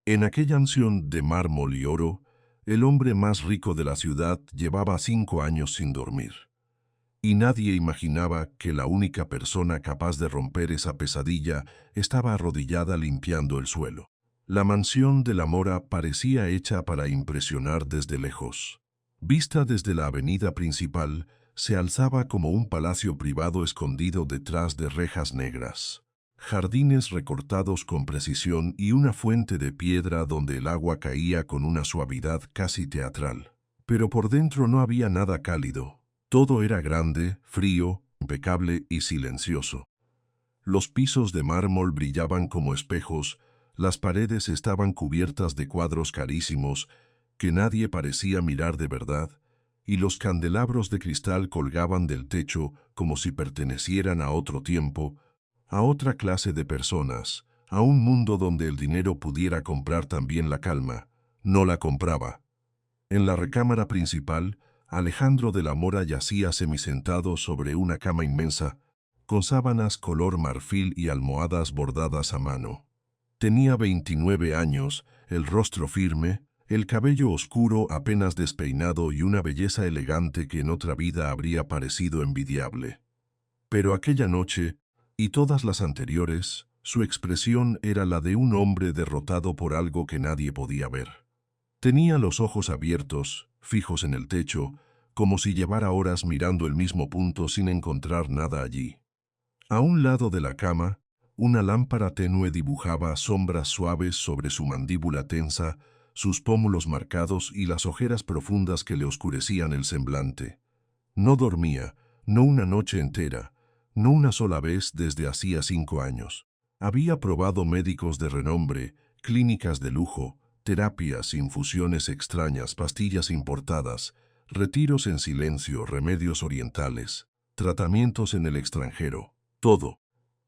En aquella mansión de mármol y oro, el hombre más rico de la ciudad llevaba 5 años sin dormir. Y nadie imaginaba que la única persona capaz de romper esa pesadilla estaba arrodillada limpiando el suelo. La mansión de la Mora parecía hecha para impresionar desde lejos. Vista desde la avenida principal, se alzaba como un palacio privado escondido detrás de rejas negras. Jardines recortados con precisión y una fuente de piedra donde el agua caía con una suavidad casi teatral. Pero por dentro no había nada cálido. Todo era grande, frío, impecable y silencioso. Los pisos de mármol brillaban como espejos, las paredes estaban cubiertas de cuadros carísimos que nadie parecía mirar de verdad, y los candelabros de cristal colgaban del techo como si pertenecieran a otro tiempo, a otra clase de personas, a un mundo donde el dinero pudiera comprar también la calma. No la compraba. En la recámara principal, Alejandro de la Mora yacía semisentado sobre una cama inmensa, con sábanas color marfil y almohadas bordadas a mano. Tenía 29 años, el rostro firme, el cabello oscuro apenas despeinado y una belleza elegante que en otra vida habría parecido envidiable. Pero aquella noche, y todas las anteriores, su expresión era la de un hombre derrotado por algo que nadie podía ver. Tenía los ojos abiertos, fijos en el techo, como si llevara horas mirando el mismo punto sin encontrar nada allí. A un lado de la cama, una lámpara tenue dibujaba sombras suaves sobre su mandíbula tensa, sus pómulos marcados y las ojeras profundas que le oscurecían el semblante. No dormía, no una noche entera, no una sola vez desde hacía 5 años. Había probado médicos de renombre, clínicas de lujo, terapias, infusiones extrañas, pastillas importadas, retiros en silencio, remedios orientales, tratamientos en el extranjero, todo.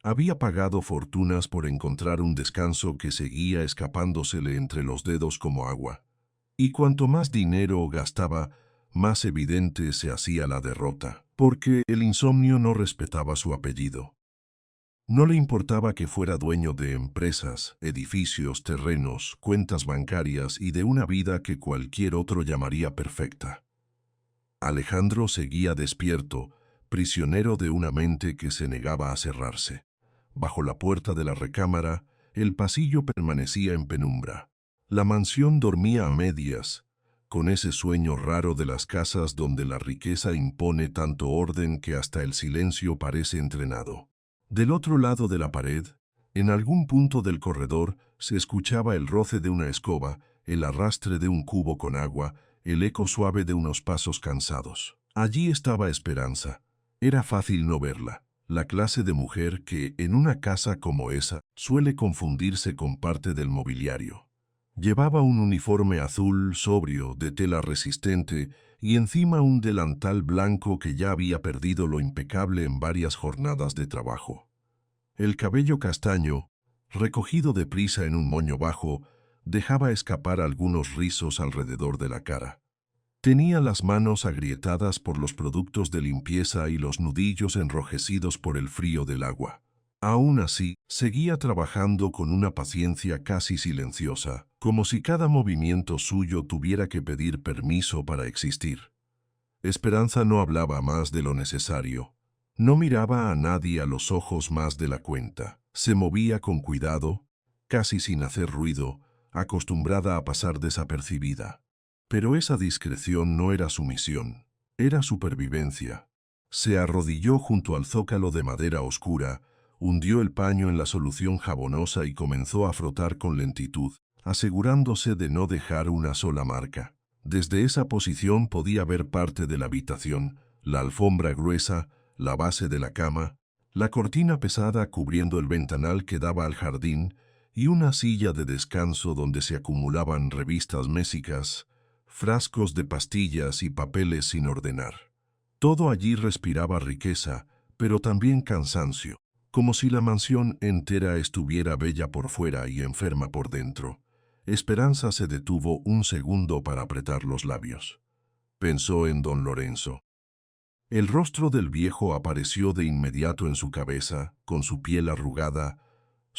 Había pagado fortunas por encontrar un descanso que seguía escapándosele entre los dedos como agua. Y cuanto más dinero gastaba, más evidente se hacía la derrota, porque el insomnio no respetaba su apellido. No le importaba que fuera dueño de empresas, edificios, terrenos, cuentas bancarias y de una vida que cualquier otro llamaría perfecta. Alejandro seguía despierto, prisionero de una mente que se negaba a cerrarse. Bajo la puerta de la recámara, el pasillo permanecía en penumbra. La mansión dormía a medias, con ese sueño raro de las casas donde la riqueza impone tanto orden que hasta el silencio parece entrenado. Del otro lado de la pared, en algún punto del corredor, se escuchaba el roce de una escoba, el arrastre de un cubo con agua, el eco suave de unos pasos cansados. Allí estaba Esperanza. Era fácil no verla. La clase de mujer que, en una casa como esa, suele confundirse con parte del mobiliario. Llevaba un uniforme azul sobrio de tela resistente y encima un delantal blanco que ya había perdido lo impecable en varias jornadas de trabajo. El cabello castaño, recogido deprisa en un moño bajo, dejaba escapar algunos rizos alrededor de la cara. Tenía las manos agrietadas por los productos de limpieza y los nudillos enrojecidos por el frío del agua. Aún así, seguía trabajando con una paciencia casi silenciosa, como si cada movimiento suyo tuviera que pedir permiso para existir. Esperanza no hablaba más de lo necesario. No miraba a nadie a los ojos más de la cuenta. Se movía con cuidado, casi sin hacer ruido, acostumbrada a pasar desapercibida. Pero esa discreción no era sumisión, era supervivencia. Se arrodilló junto al zócalo de madera oscura, hundió el paño en la solución jabonosa y comenzó a frotar con lentitud, asegurándose de no dejar una sola marca. Desde esa posición podía ver parte de la habitación, la alfombra gruesa, la base de la cama, la cortina pesada cubriendo el ventanal que daba al jardín y una silla de descanso donde se acumulaban revistas mésicas, frascos de pastillas y papeles sin ordenar. Todo allí respiraba riqueza, pero también cansancio, como si la mansión entera estuviera bella por fuera y enferma por dentro. Esperanza se detuvo un segundo para apretar los labios. Pensó en don Lorenzo. El rostro del viejo apareció de inmediato en su cabeza, con su piel arrugada,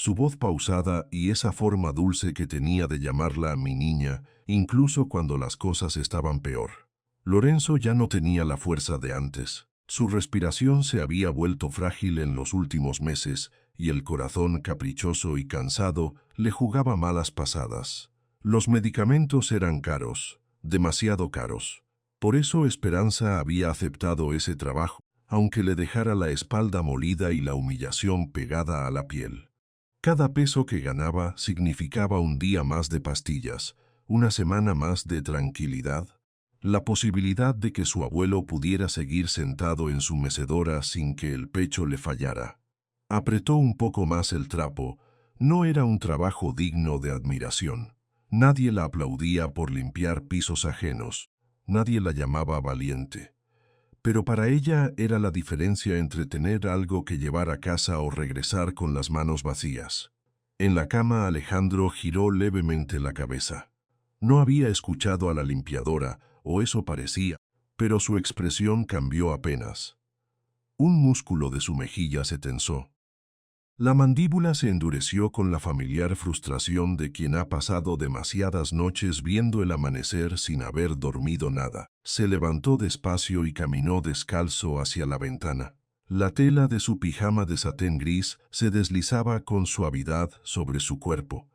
Su voz pausada y esa forma dulce que tenía de llamarla mi niña, incluso cuando las cosas estaban peor. Lorenzo ya no tenía la fuerza de antes. Su respiración se había vuelto frágil en los últimos meses y el corazón caprichoso y cansado le jugaba malas pasadas. Los medicamentos eran caros, demasiado caros. Por eso Esperanza había aceptado ese trabajo, aunque le dejara la espalda molida y la humillación pegada a la piel. Cada peso que ganaba significaba un día más de pastillas, una semana más de tranquilidad, la posibilidad de que su abuelo pudiera seguir sentado en su mecedora sin que el pecho le fallara. Apretó un poco más el trapo. No era un trabajo digno de admiración. Nadie la aplaudía por limpiar pisos ajenos. Nadie la llamaba valiente. Pero para ella era la diferencia entre tener algo que llevar a casa o regresar con las manos vacías. En la cama Alejandro giró levemente la cabeza. No había escuchado a la limpiadora, o eso parecía, pero su expresión cambió apenas. Un músculo de su mejilla se tensó. La mandíbula se endureció con la familiar frustración de quien ha pasado demasiadas noches viendo el amanecer sin haber dormido nada. Se levantó despacio y caminó descalzo hacia la ventana. La tela de su pijama de satén gris se deslizaba con suavidad sobre su cuerpo.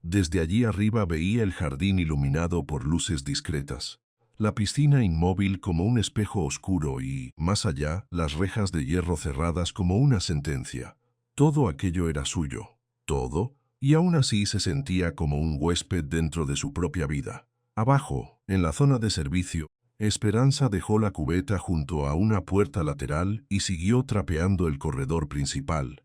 Desde allí arriba veía el jardín iluminado por luces discretas. La piscina inmóvil como un espejo oscuro y, más allá, las rejas de hierro cerradas como una sentencia. Todo aquello era suyo, todo, y aún así se sentía como un huésped dentro de su propia vida. Abajo, en la zona de servicio, Esperanza dejó la cubeta junto a una puerta lateral y siguió trapeando el corredor principal.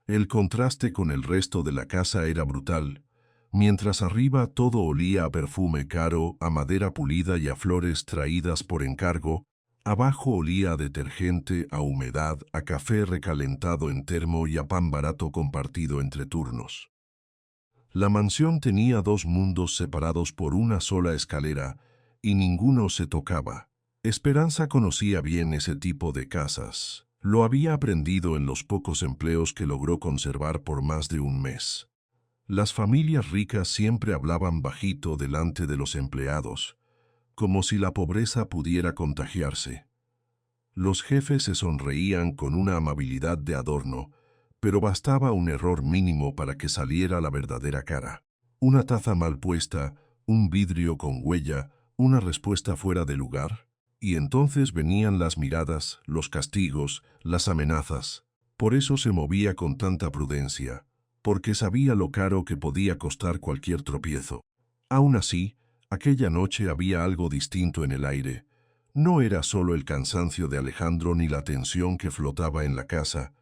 El contraste con el resto de la casa era brutal. Mientras arriba todo olía a perfume caro, a madera pulida y a flores traídas por encargo, abajo olía a detergente, a humedad, a café recalentado en termo y a pan barato compartido entre turnos. La mansión tenía dos mundos separados por una sola escalera, y ninguno se tocaba. Esperanza conocía bien ese tipo de casas. Lo había aprendido en los pocos empleos que logró conservar por más de un mes. Las familias ricas siempre hablaban bajito delante de los empleados, como si la pobreza pudiera contagiarse. Los jefes se sonreían con una amabilidad de adorno, pero bastaba un error mínimo para que saliera la verdadera cara. Una taza mal puesta, un vidrio con huella, una respuesta fuera de lugar, y entonces venían las miradas, los castigos, las amenazas. Por eso se movía con tanta prudencia, porque sabía lo caro que podía costar cualquier tropiezo. Aún así, aquella noche había algo distinto en el aire. No era solo el cansancio de Alejandro ni la tensión que flotaba en la casa.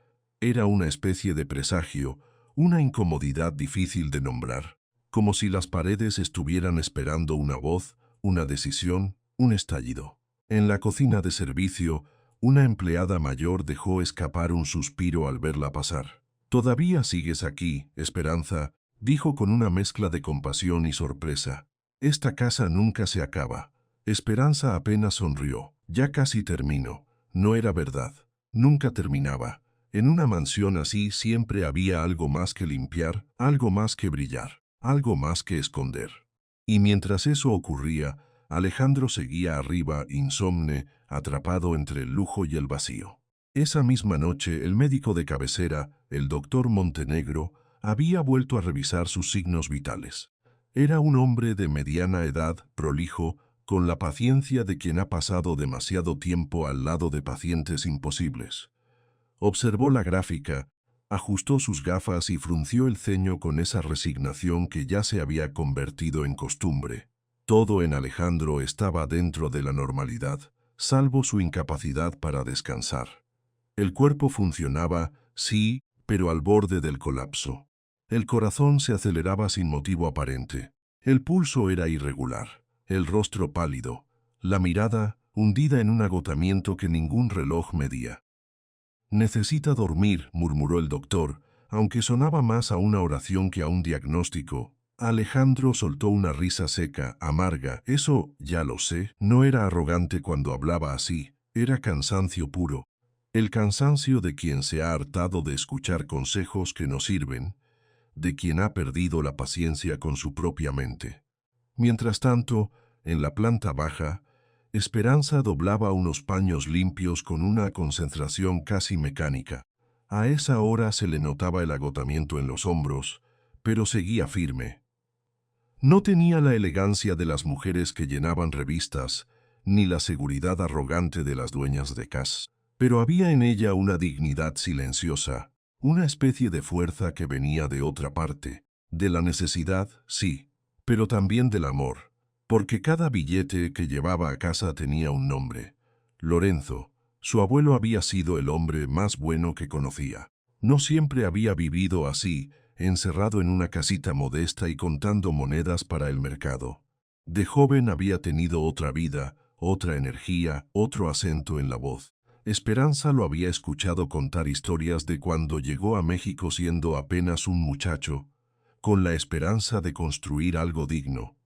Era una especie de presagio, una incomodidad difícil de nombrar, como si las paredes estuvieran esperando una voz, una decisión, un estallido. En la cocina de servicio, una empleada mayor dejó escapar un suspiro al verla pasar. «Todavía sigues aquí, Esperanza», dijo con una mezcla de compasión y sorpresa. «Esta casa nunca se acaba». Esperanza apenas sonrió. «Ya casi termino». No era verdad. Nunca terminaba. En una mansión así siempre había algo más que limpiar, algo más que brillar, algo más que esconder. Y mientras eso ocurría, Alejandro seguía arriba, insomne, atrapado entre el lujo y el vacío. Esa misma noche, el médico de cabecera, el doctor Montenegro, había vuelto a revisar sus signos vitales. Era un hombre de mediana edad, prolijo, con la paciencia de quien ha pasado demasiado tiempo al lado de pacientes imposibles. Observó la gráfica, ajustó sus gafas y frunció el ceño con esa resignación que ya se había convertido en costumbre. Todo en Alejandro estaba dentro de la normalidad, salvo su incapacidad para descansar. El cuerpo funcionaba, sí, pero al borde del colapso. El corazón se aceleraba sin motivo aparente. El pulso era irregular, el rostro pálido, la mirada hundida en un agotamiento que ningún reloj medía. «Necesita dormir», murmuró el doctor, aunque sonaba más a una oración que a un diagnóstico. Alejandro soltó una risa seca, amarga. «Eso, ya lo sé». No era arrogante cuando hablaba así, era cansancio puro. El cansancio de quien se ha hartado de escuchar consejos que no sirven, de quien ha perdido la paciencia con su propia mente. Mientras tanto, en la planta baja, Esperanza doblaba unos paños limpios con una concentración casi mecánica. A esa hora se le notaba el agotamiento en los hombros, pero seguía firme. No tenía la elegancia de las mujeres que llenaban revistas, ni la seguridad arrogante de las dueñas de casa, pero había en ella una dignidad silenciosa, una especie de fuerza que venía de otra parte, de la necesidad, sí, pero también del amor, porque cada billete que llevaba a casa tenía un nombre. Lorenzo, su abuelo, había sido el hombre más bueno que conocía. No siempre había vivido así, encerrado en una casita modesta y contando monedas para el mercado. De joven había tenido otra vida, otra energía, otro acento en la voz. Esperanza lo había escuchado contar historias de cuando llegó a México siendo apenas un muchacho, con la esperanza de construir algo digno.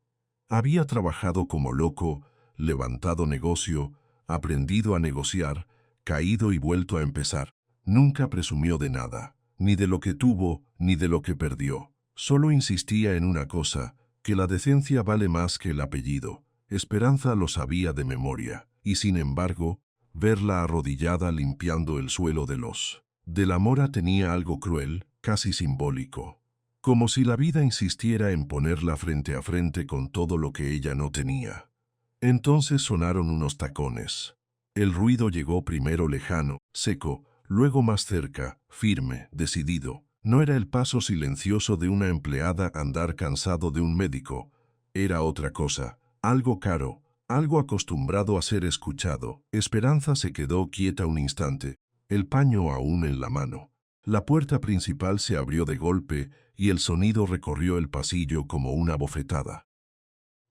Había trabajado como loco, levantado negocio, aprendido a negociar, caído y vuelto a empezar. Nunca presumió de nada, ni de lo que tuvo, ni de lo que perdió. Solo insistía en una cosa, que la decencia vale más que el apellido. Esperanza lo sabía de memoria, y sin embargo, verla arrodillada limpiando el suelo de la mora tenía algo cruel, casi simbólico. Como si la vida insistiera en ponerla frente a frente con todo lo que ella no tenía. Entonces sonaron unos tacones. El ruido llegó primero lejano, seco, luego más cerca, firme, decidido. No era el paso silencioso de una empleada andar cansado de un médico. Era otra cosa, algo caro, algo acostumbrado a ser escuchado. Esperanza se quedó quieta un instante, el paño aún en la mano. La puerta principal se abrió de golpe y el sonido recorrió el pasillo como una bofetada.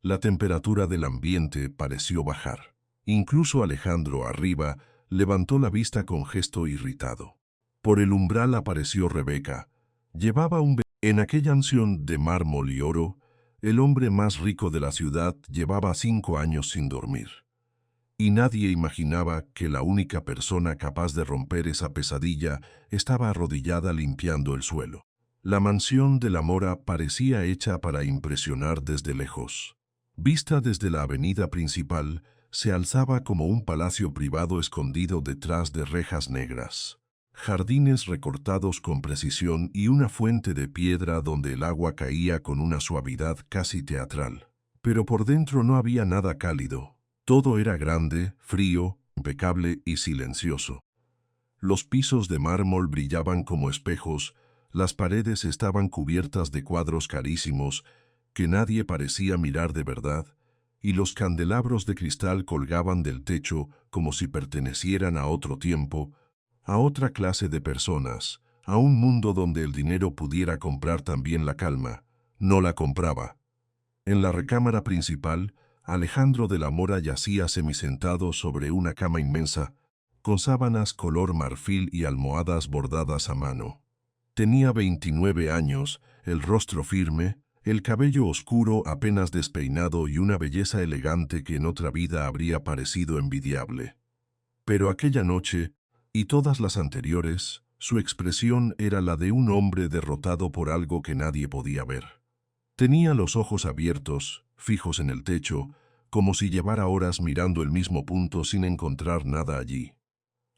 La temperatura del ambiente pareció bajar. Incluso Alejandro, arriba, levantó la vista con gesto irritado. Por el umbral apareció Rebeca. Llevaba un bebé. En aquella mansión de mármol y oro, el hombre más rico de la ciudad llevaba 5 años sin dormir. Y nadie imaginaba que la única persona capaz de romper esa pesadilla estaba arrodillada limpiando el suelo. La mansión de la Mora parecía hecha para impresionar desde lejos. Vista desde la avenida principal, se alzaba como un palacio privado escondido detrás de rejas negras. Jardines recortados con precisión y una fuente de piedra donde el agua caía con una suavidad casi teatral. Pero por dentro no había nada cálido. Todo era grande, frío, impecable y silencioso. Los pisos de mármol brillaban como espejos, las paredes estaban cubiertas de cuadros carísimos que nadie parecía mirar de verdad, y los candelabros de cristal colgaban del techo como si pertenecieran a otro tiempo, a otra clase de personas, a un mundo donde el dinero pudiera comprar también la calma. No la compraba. En la recámara principal, Alejandro de la Mora yacía semisentado sobre una cama inmensa, con sábanas color marfil y almohadas bordadas a mano. Tenía 29 años, el rostro firme, el cabello oscuro apenas despeinado y una belleza elegante que en otra vida habría parecido envidiable. Pero aquella noche, y todas las anteriores, su expresión era la de un hombre derrotado por algo que nadie podía ver. Tenía los ojos abiertos, fijos en el techo, como si llevara horas mirando el mismo punto sin encontrar nada allí.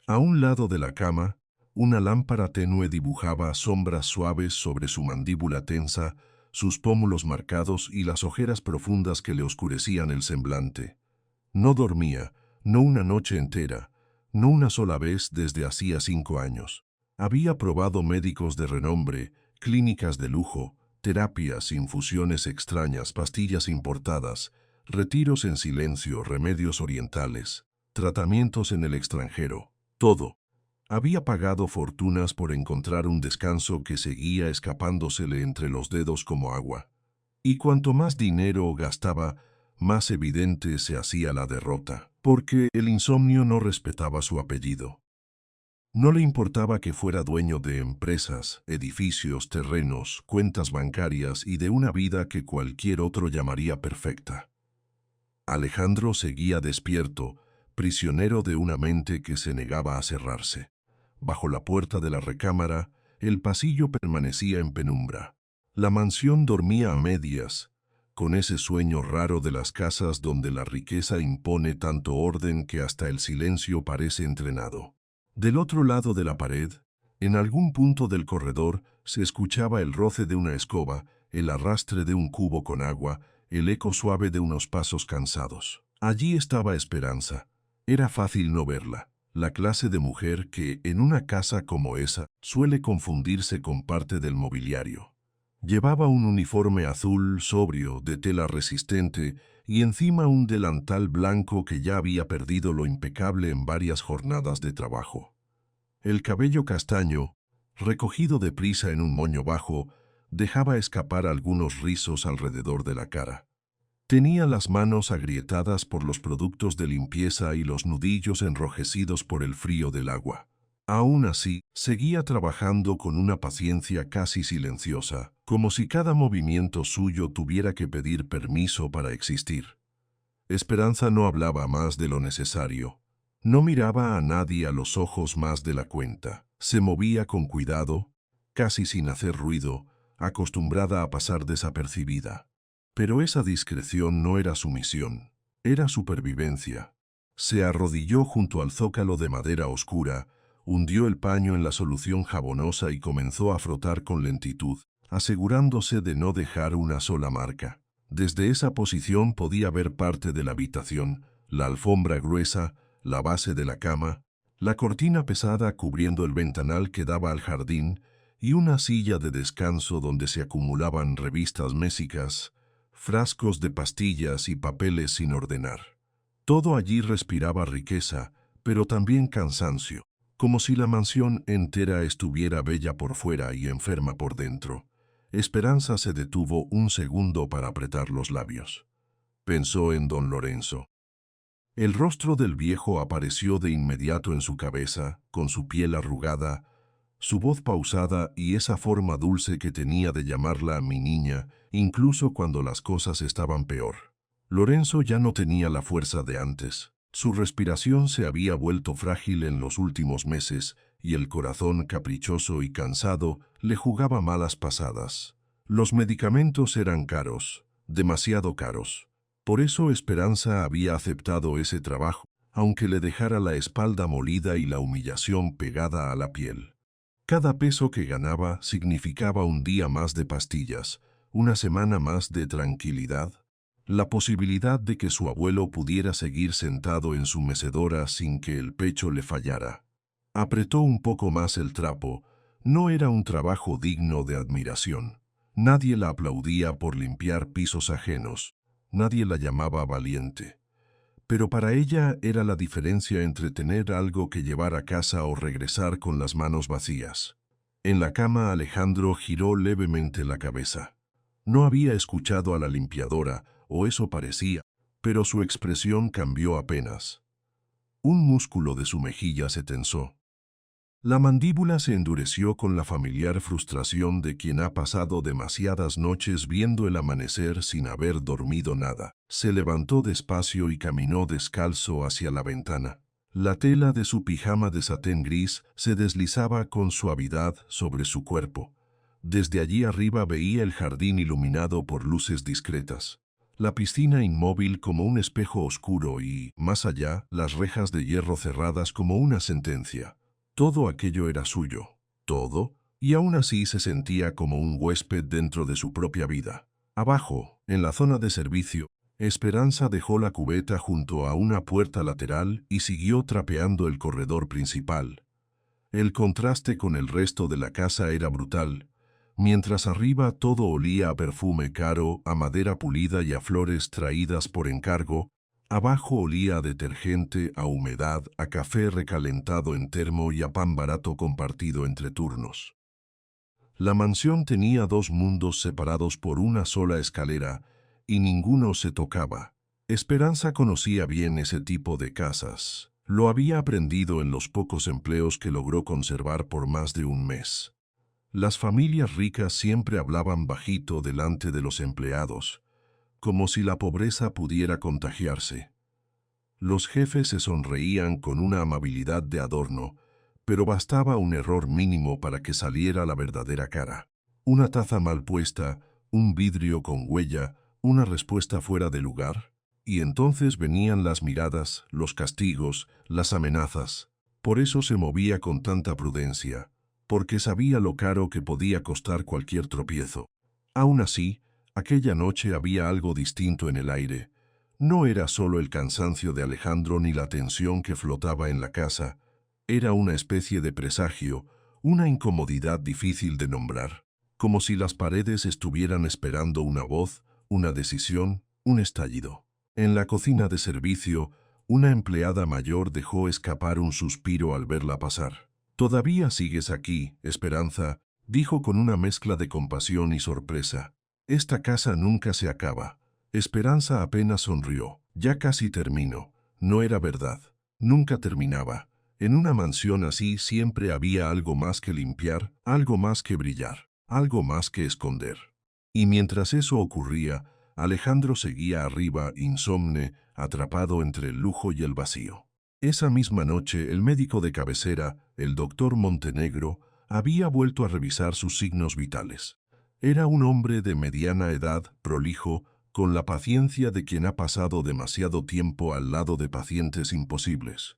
A un lado de la cama, una lámpara tenue dibujaba sombras suaves sobre su mandíbula tensa, sus pómulos marcados y las ojeras profundas que le oscurecían el semblante. No dormía, no una noche entera, no una sola vez desde hacía 5 años. Había probado médicos de renombre, clínicas de lujo, terapias, infusiones extrañas, pastillas importadas, retiros en silencio, remedios orientales, tratamientos en el extranjero, todo. Había pagado fortunas por encontrar un descanso que seguía escapándosele entre los dedos como agua. Y cuanto más dinero gastaba, más evidente se hacía la derrota, porque el insomnio no respetaba su apellido. No le importaba que fuera dueño de empresas, edificios, terrenos, cuentas bancarias y de una vida que cualquier otro llamaría perfecta. Alejandro seguía despierto, prisionero de una mente que se negaba a cerrarse. Bajo la puerta de la recámara, el pasillo permanecía en penumbra. La mansión dormía a medias, con ese sueño raro de las casas donde la riqueza impone tanto orden que hasta el silencio parece entrenado. Del otro lado de la pared, en algún punto del corredor, se escuchaba el roce de una escoba, el arrastre de un cubo con agua, el eco suave de unos pasos cansados. Allí estaba Esperanza. Era fácil no verla. La clase de mujer que, en una casa como esa, suele confundirse con parte del mobiliario. Llevaba un uniforme azul sobrio, de tela resistente, y encima un delantal blanco que ya había perdido lo impecable en varias jornadas de trabajo. El cabello castaño, recogido deprisa en un moño bajo, dejaba escapar algunos rizos alrededor de la cara. Tenía las manos agrietadas por los productos de limpieza y los nudillos enrojecidos por el frío del agua. Aún así, seguía trabajando con una paciencia casi silenciosa, como si cada movimiento suyo tuviera que pedir permiso para existir. Esperanza no hablaba más de lo necesario. No miraba a nadie a los ojos más de la cuenta. Se movía con cuidado, casi sin hacer ruido, acostumbrada a pasar desapercibida. Pero esa discreción no era sumisión, era supervivencia. Se arrodilló junto al zócalo de madera oscura, hundió el paño en la solución jabonosa y comenzó a frotar con lentitud, asegurándose de no dejar una sola marca. Desde esa posición podía ver parte de la habitación, la alfombra gruesa, la base de la cama, la cortina pesada cubriendo el ventanal que daba al jardín y una silla de descanso donde se acumulaban revistas mésicas, frascos de pastillas y papeles sin ordenar. Todo allí respiraba riqueza, pero también cansancio, como si la mansión entera estuviera bella por fuera y enferma por dentro. Esperanza se detuvo un segundo para apretar los labios. Pensó en don Lorenzo. El rostro del viejo apareció de inmediato en su cabeza, con su piel arrugada, su voz pausada y esa forma dulce que tenía de llamarla a mi niña, incluso cuando las cosas estaban peor. Lorenzo ya no tenía la fuerza de antes. Su respiración se había vuelto frágil en los últimos meses y el corazón caprichoso y cansado le jugaba malas pasadas. Los medicamentos eran caros, demasiado caros. Por eso Esperanza había aceptado ese trabajo, aunque le dejara la espalda molida y la humillación pegada a la piel. Cada peso que ganaba significaba un día más de pastillas, una semana más de tranquilidad, la posibilidad de que su abuelo pudiera seguir sentado en su mecedora sin que el pecho le fallara. Apretó un poco más el trapo. No era un trabajo digno de admiración. Nadie la aplaudía por limpiar pisos ajenos. Nadie la llamaba valiente. Pero para ella era la diferencia entre tener algo que llevar a casa o regresar con las manos vacías. En la cama Alejandro giró levemente la cabeza. No había escuchado a la limpiadora, o eso parecía, pero su expresión cambió apenas. Un músculo de su mejilla se tensó. La mandíbula se endureció con la familiar frustración de quien ha pasado demasiadas noches viendo el amanecer sin haber dormido nada. Se levantó despacio y caminó descalzo hacia la ventana. La tela de su pijama de satén gris se deslizaba con suavidad sobre su cuerpo. Desde allí arriba veía el jardín iluminado por luces discretas, la piscina inmóvil como un espejo oscuro y, más allá, las rejas de hierro cerradas como una sentencia. Todo aquello era suyo, todo, y aún así se sentía como un huésped dentro de su propia vida. Abajo, en la zona de servicio, Esperanza dejó la cubeta junto a una puerta lateral y siguió trapeando el corredor principal. El contraste con el resto de la casa era brutal. Mientras arriba todo olía a perfume caro, a madera pulida y a flores traídas por encargo, abajo olía a detergente, a humedad, a café recalentado en termo y a pan barato compartido entre turnos. La mansión tenía dos mundos separados por una sola escalera, y ninguno se tocaba. Esperanza conocía bien ese tipo de casas. Lo había aprendido en los pocos empleos que logró conservar por más de un mes. Las familias ricas siempre hablaban bajito delante de los empleados, como si la pobreza pudiera contagiarse. Los jefes se sonreían con una amabilidad de adorno, pero bastaba un error mínimo para que saliera la verdadera cara. Una taza mal puesta, un vidrio con huella, una respuesta fuera de lugar. Y entonces venían las miradas, los castigos, las amenazas. Por eso se movía con tanta prudencia, porque sabía lo caro que podía costar cualquier tropiezo. Aún así, aquella noche había algo distinto en el aire. No era solo el cansancio de Alejandro ni la tensión que flotaba en la casa. Era una especie de presagio, una incomodidad difícil de nombrar, como si las paredes estuvieran esperando una voz, una decisión, un estallido. En la cocina de servicio, una empleada mayor dejó escapar un suspiro al verla pasar. «Todavía sigues aquí, Esperanza», dijo con una mezcla de compasión y sorpresa. «Esta casa nunca se acaba». Esperanza apenas sonrió. «Ya casi termino». No era verdad. Nunca terminaba. En una mansión así siempre había algo más que limpiar, algo más que brillar, algo más que esconder. Y mientras eso ocurría, Alejandro seguía arriba, insomne, atrapado entre el lujo y el vacío. Esa misma noche, el médico de cabecera, el doctor Montenegro, había vuelto a revisar sus signos vitales. Era un hombre de mediana edad, prolijo, con la paciencia de quien ha pasado demasiado tiempo al lado de pacientes imposibles.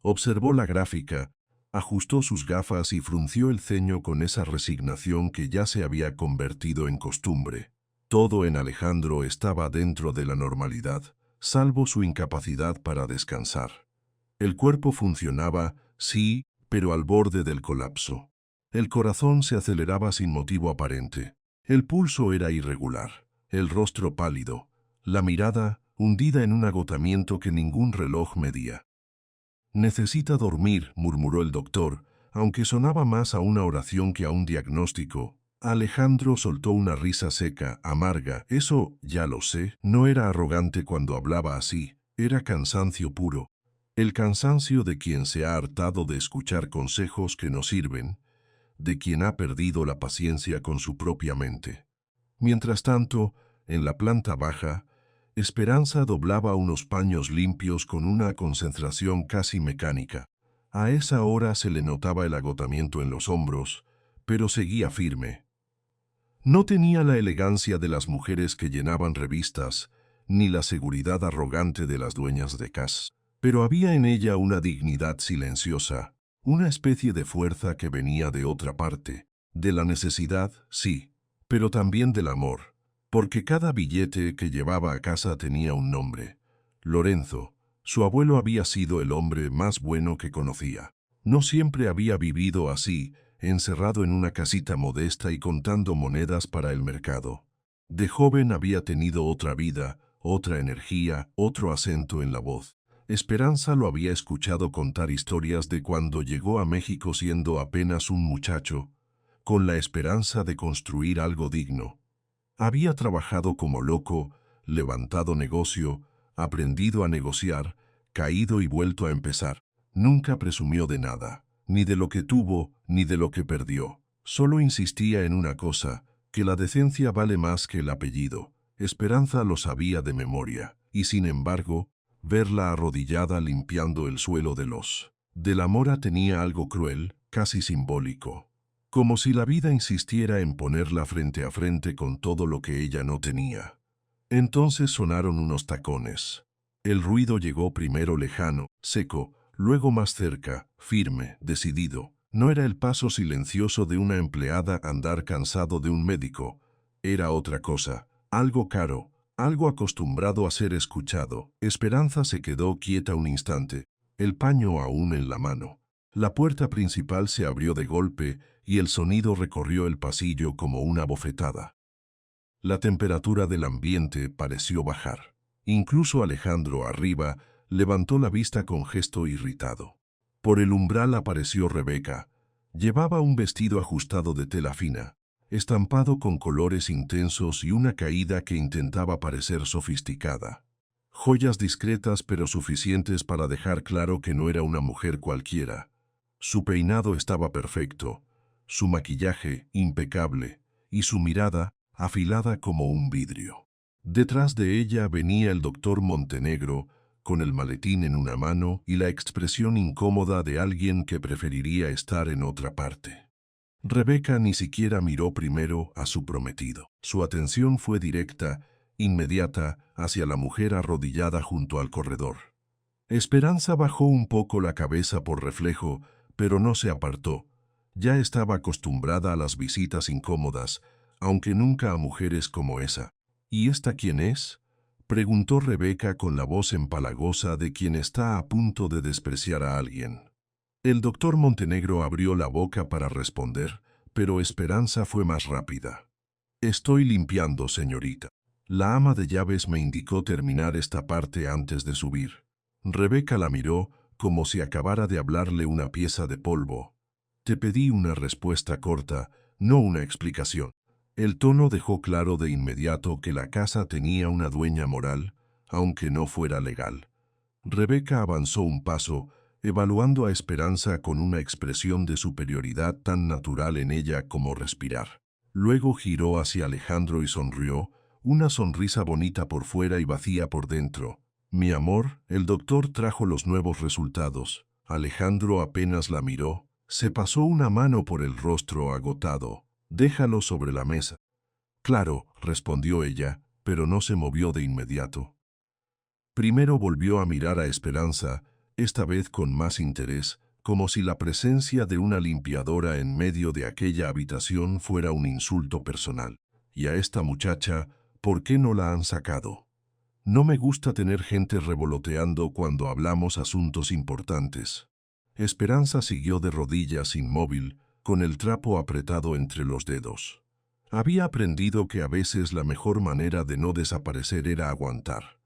Observó la gráfica, ajustó sus gafas y frunció el ceño con esa resignación que ya se había convertido en costumbre. Todo en Alejandro estaba dentro de la normalidad, salvo su incapacidad para descansar. El cuerpo funcionaba, sí, pero al borde del colapso. El corazón se aceleraba sin motivo aparente. El pulso era irregular, el rostro pálido, la mirada hundida en un agotamiento que ningún reloj medía. «Necesita dormir», murmuró el doctor, aunque sonaba más a una oración que a un diagnóstico. Alejandro soltó una risa seca, amarga. «Eso, ya lo sé». No era arrogante cuando hablaba así, era cansancio puro. El cansancio de quien se ha hartado de escuchar consejos que no sirven, de quien ha perdido la paciencia con su propia mente. Mientras tanto, en la planta baja, Esperanza doblaba unos paños limpios con una concentración casi mecánica. A esa hora se le notaba el agotamiento en los hombros, pero seguía firme. No tenía la elegancia de las mujeres que llenaban revistas, ni la seguridad arrogante de las dueñas de casa. Pero había en ella una dignidad silenciosa, una especie de fuerza que venía de otra parte, de la necesidad, sí, pero también del amor, porque cada billete que llevaba a casa tenía un nombre. Lorenzo, su abuelo, había sido el hombre más bueno que conocía. No siempre había vivido así, encerrado en una casita modesta y contando monedas para el mercado. De joven había tenido otra vida, otra energía, otro acento en la voz. Esperanza lo había escuchado contar historias de cuando llegó a México siendo apenas un muchacho, con la esperanza de construir algo digno. Había trabajado como loco, levantado negocio, aprendido a negociar, caído y vuelto a empezar. Nunca presumió de nada, ni de lo que tuvo, ni de lo que perdió. Solo insistía en una cosa, que la decencia vale más que el apellido. Esperanza lo sabía de memoria, y sin embargo, verla arrodillada limpiando el suelo de la mora tenía algo cruel, casi simbólico. Como si la vida insistiera en ponerla frente a frente con todo lo que ella no tenía. Entonces sonaron unos tacones. El ruido llegó primero lejano, seco, luego más cerca, firme, decidido. No era el paso silencioso de una empleada andar cansado de un médico. Era otra cosa, algo caro, algo acostumbrado a ser escuchado. Esperanza se quedó quieta un instante, el paño aún en la mano. La puerta principal se abrió de golpe y el sonido recorrió el pasillo como una bofetada. La temperatura del ambiente pareció bajar. Incluso Alejandro, arriba, levantó la vista con gesto irritado. Por el umbral apareció Rebeca. Llevaba un vestido ajustado de tela fina, estampado con colores intensos y una caída que intentaba parecer sofisticada. Joyas discretas pero suficientes para dejar claro que no era una mujer cualquiera. Su peinado estaba perfecto, su maquillaje impecable y su mirada afilada como un vidrio. Detrás de ella venía el doctor Montenegro, con el maletín en una mano y la expresión incómoda de alguien que preferiría estar en otra parte. Rebeca ni siquiera miró primero a su prometido. Su atención fue directa, inmediata, hacia la mujer arrodillada junto al corredor. Esperanza bajó un poco la cabeza por reflejo, pero no se apartó. Ya estaba acostumbrada a las visitas incómodas, aunque nunca a mujeres como esa. ¿Y esta quién es?, preguntó Rebeca con la voz empalagosa de quien está a punto de despreciar a alguien. El doctor Montenegro abrió la boca para responder, pero Esperanza fue más rápida. Estoy limpiando, señorita. La ama de llaves me indicó terminar esta parte antes de subir. Rebeca la miró como si acabara de hablarle una pieza de polvo. Te pedí una respuesta corta, no una explicación. El tono dejó claro de inmediato que la casa tenía una dueña moral, aunque no fuera legal. Rebeca avanzó un paso, evaluando a Esperanza con una expresión de superioridad tan natural en ella como respirar. Luego giró hacia Alejandro y sonrió, una sonrisa bonita por fuera y vacía por dentro. Mi amor, el doctor trajo los nuevos resultados. Alejandro apenas la miró, se pasó una mano por el rostro agotado. Déjalo sobre la mesa. Claro, respondió ella, pero no se movió de inmediato. Primero volvió a mirar a Esperanza, esta vez con más interés, como si la presencia de una limpiadora en medio de aquella habitación fuera un insulto personal. Y a esta muchacha, ¿por qué no la han sacado? No me gusta tener gente revoloteando cuando hablamos asuntos importantes. Esperanza siguió de rodillas inmóvil, con el trapo apretado entre los dedos. Había aprendido que a veces la mejor manera de no desaparecer era aguantar.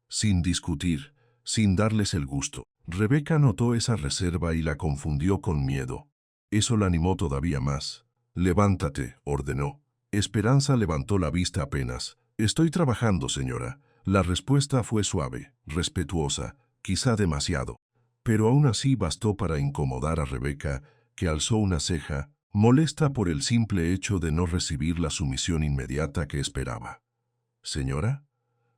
Sin discutir, sin darles el gusto. Rebeca notó esa reserva y la confundió con miedo. Eso la animó todavía más. Levántate, ordenó. Esperanza levantó la vista apenas. Estoy trabajando, señora. La respuesta fue suave, respetuosa, quizá demasiado. Pero aún así bastó para incomodar a Rebeca, que alzó una ceja, molesta por el simple hecho de no recibir la sumisión inmediata que esperaba. ¿Señora?,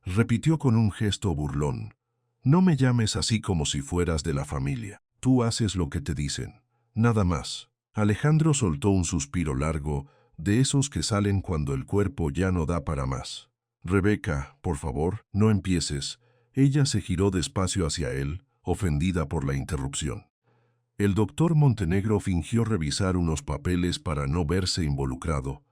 repitió con un gesto burlón. No me llames así como si fueras de la familia. Tú haces lo que te dicen. Nada más. Alejandro soltó un suspiro largo, de esos que salen cuando el cuerpo ya no da para más. Rebeca, por favor, no empieces. Ella se giró despacio hacia él, ofendida por la interrupción. El doctor Montenegro fingió revisar unos papeles para no verse involucrado.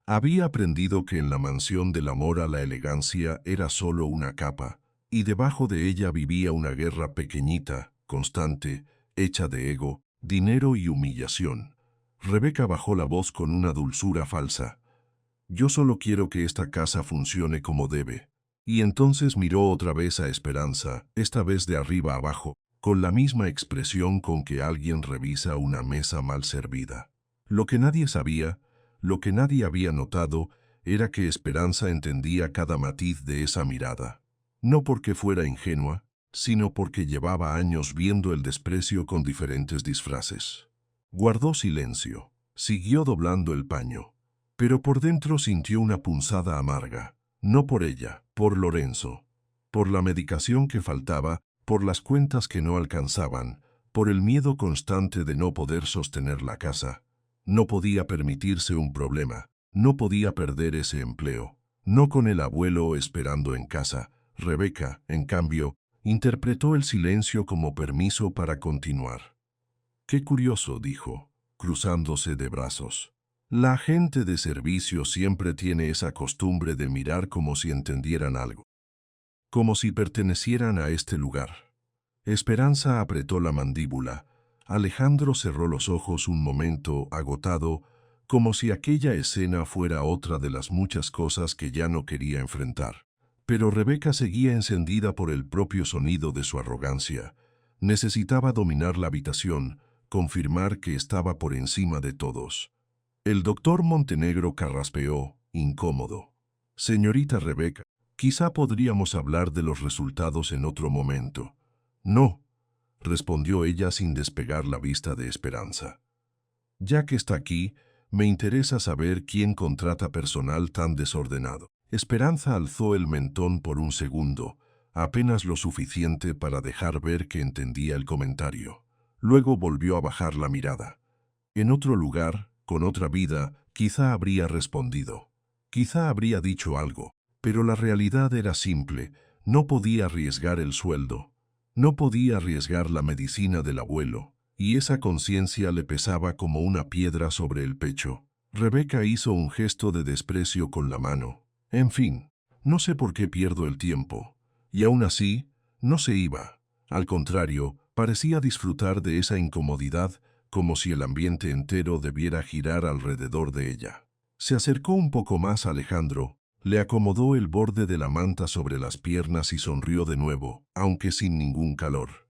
Había aprendido que en la mansión del amor a la elegancia era solo una capa, y debajo de ella vivía una guerra pequeñita, constante, hecha de ego, dinero y humillación. Rebeca bajó la voz con una dulzura falsa. Yo solo quiero que esta casa funcione como debe. Y entonces miró otra vez a Esperanza, esta vez de arriba abajo, con la misma expresión con que alguien revisa una mesa mal servida. Lo que nadie sabía, lo que nadie había notado, era que Esperanza entendía cada matiz de esa mirada. No porque fuera ingenua, sino porque llevaba años viendo el desprecio con diferentes disfraces. Guardó silencio, siguió doblando el paño, pero por dentro sintió una punzada amarga, no por ella, por Lorenzo, por la medicación que faltaba, por las cuentas que no alcanzaban, por el miedo constante de no poder sostener la casa. No podía permitirse un problema, no podía perder ese empleo, no con el abuelo esperando en casa. Rebeca, en cambio, interpretó el silencio como permiso para continuar. «Qué curioso», dijo, cruzándose de brazos. «La gente de servicio siempre tiene esa costumbre de mirar como si entendieran algo, como si pertenecieran a este lugar». Esperanza apretó la mandíbula. Alejandro cerró los ojos un momento, agotado, como si aquella escena fuera otra de las muchas cosas que ya no quería enfrentar. Pero Rebeca seguía encendida por el propio sonido de su arrogancia. Necesitaba dominar la habitación, confirmar que estaba por encima de todos. El doctor Montenegro carraspeó, incómodo. «Señorita Rebeca, quizá podríamos hablar de los resultados en otro momento». «No», respondió ella sin despegar la vista de Esperanza. «Ya que está aquí, me interesa saber quién contrata personal tan desordenado». Esperanza alzó el mentón por un segundo, apenas lo suficiente para dejar ver que entendía el comentario. Luego volvió a bajar la mirada. En otro lugar, Con otra vida, quizá habría respondido. Quizá habría dicho algo. Pero la realidad era simple. No podía arriesgar el sueldo. No podía arriesgar la medicina del abuelo. Y esa conciencia le pesaba como una piedra sobre el pecho. Rebeca hizo un gesto de desprecio con la mano. En fin, no sé por qué pierdo el tiempo. Y aún así, no se iba. Al contrario, parecía disfrutar de esa incomodidad, como si el ambiente entero debiera girar alrededor de ella. Se acercó un poco más a Alejandro, le acomodó el borde de la manta sobre las piernas y sonrió de nuevo, aunque sin ningún calor.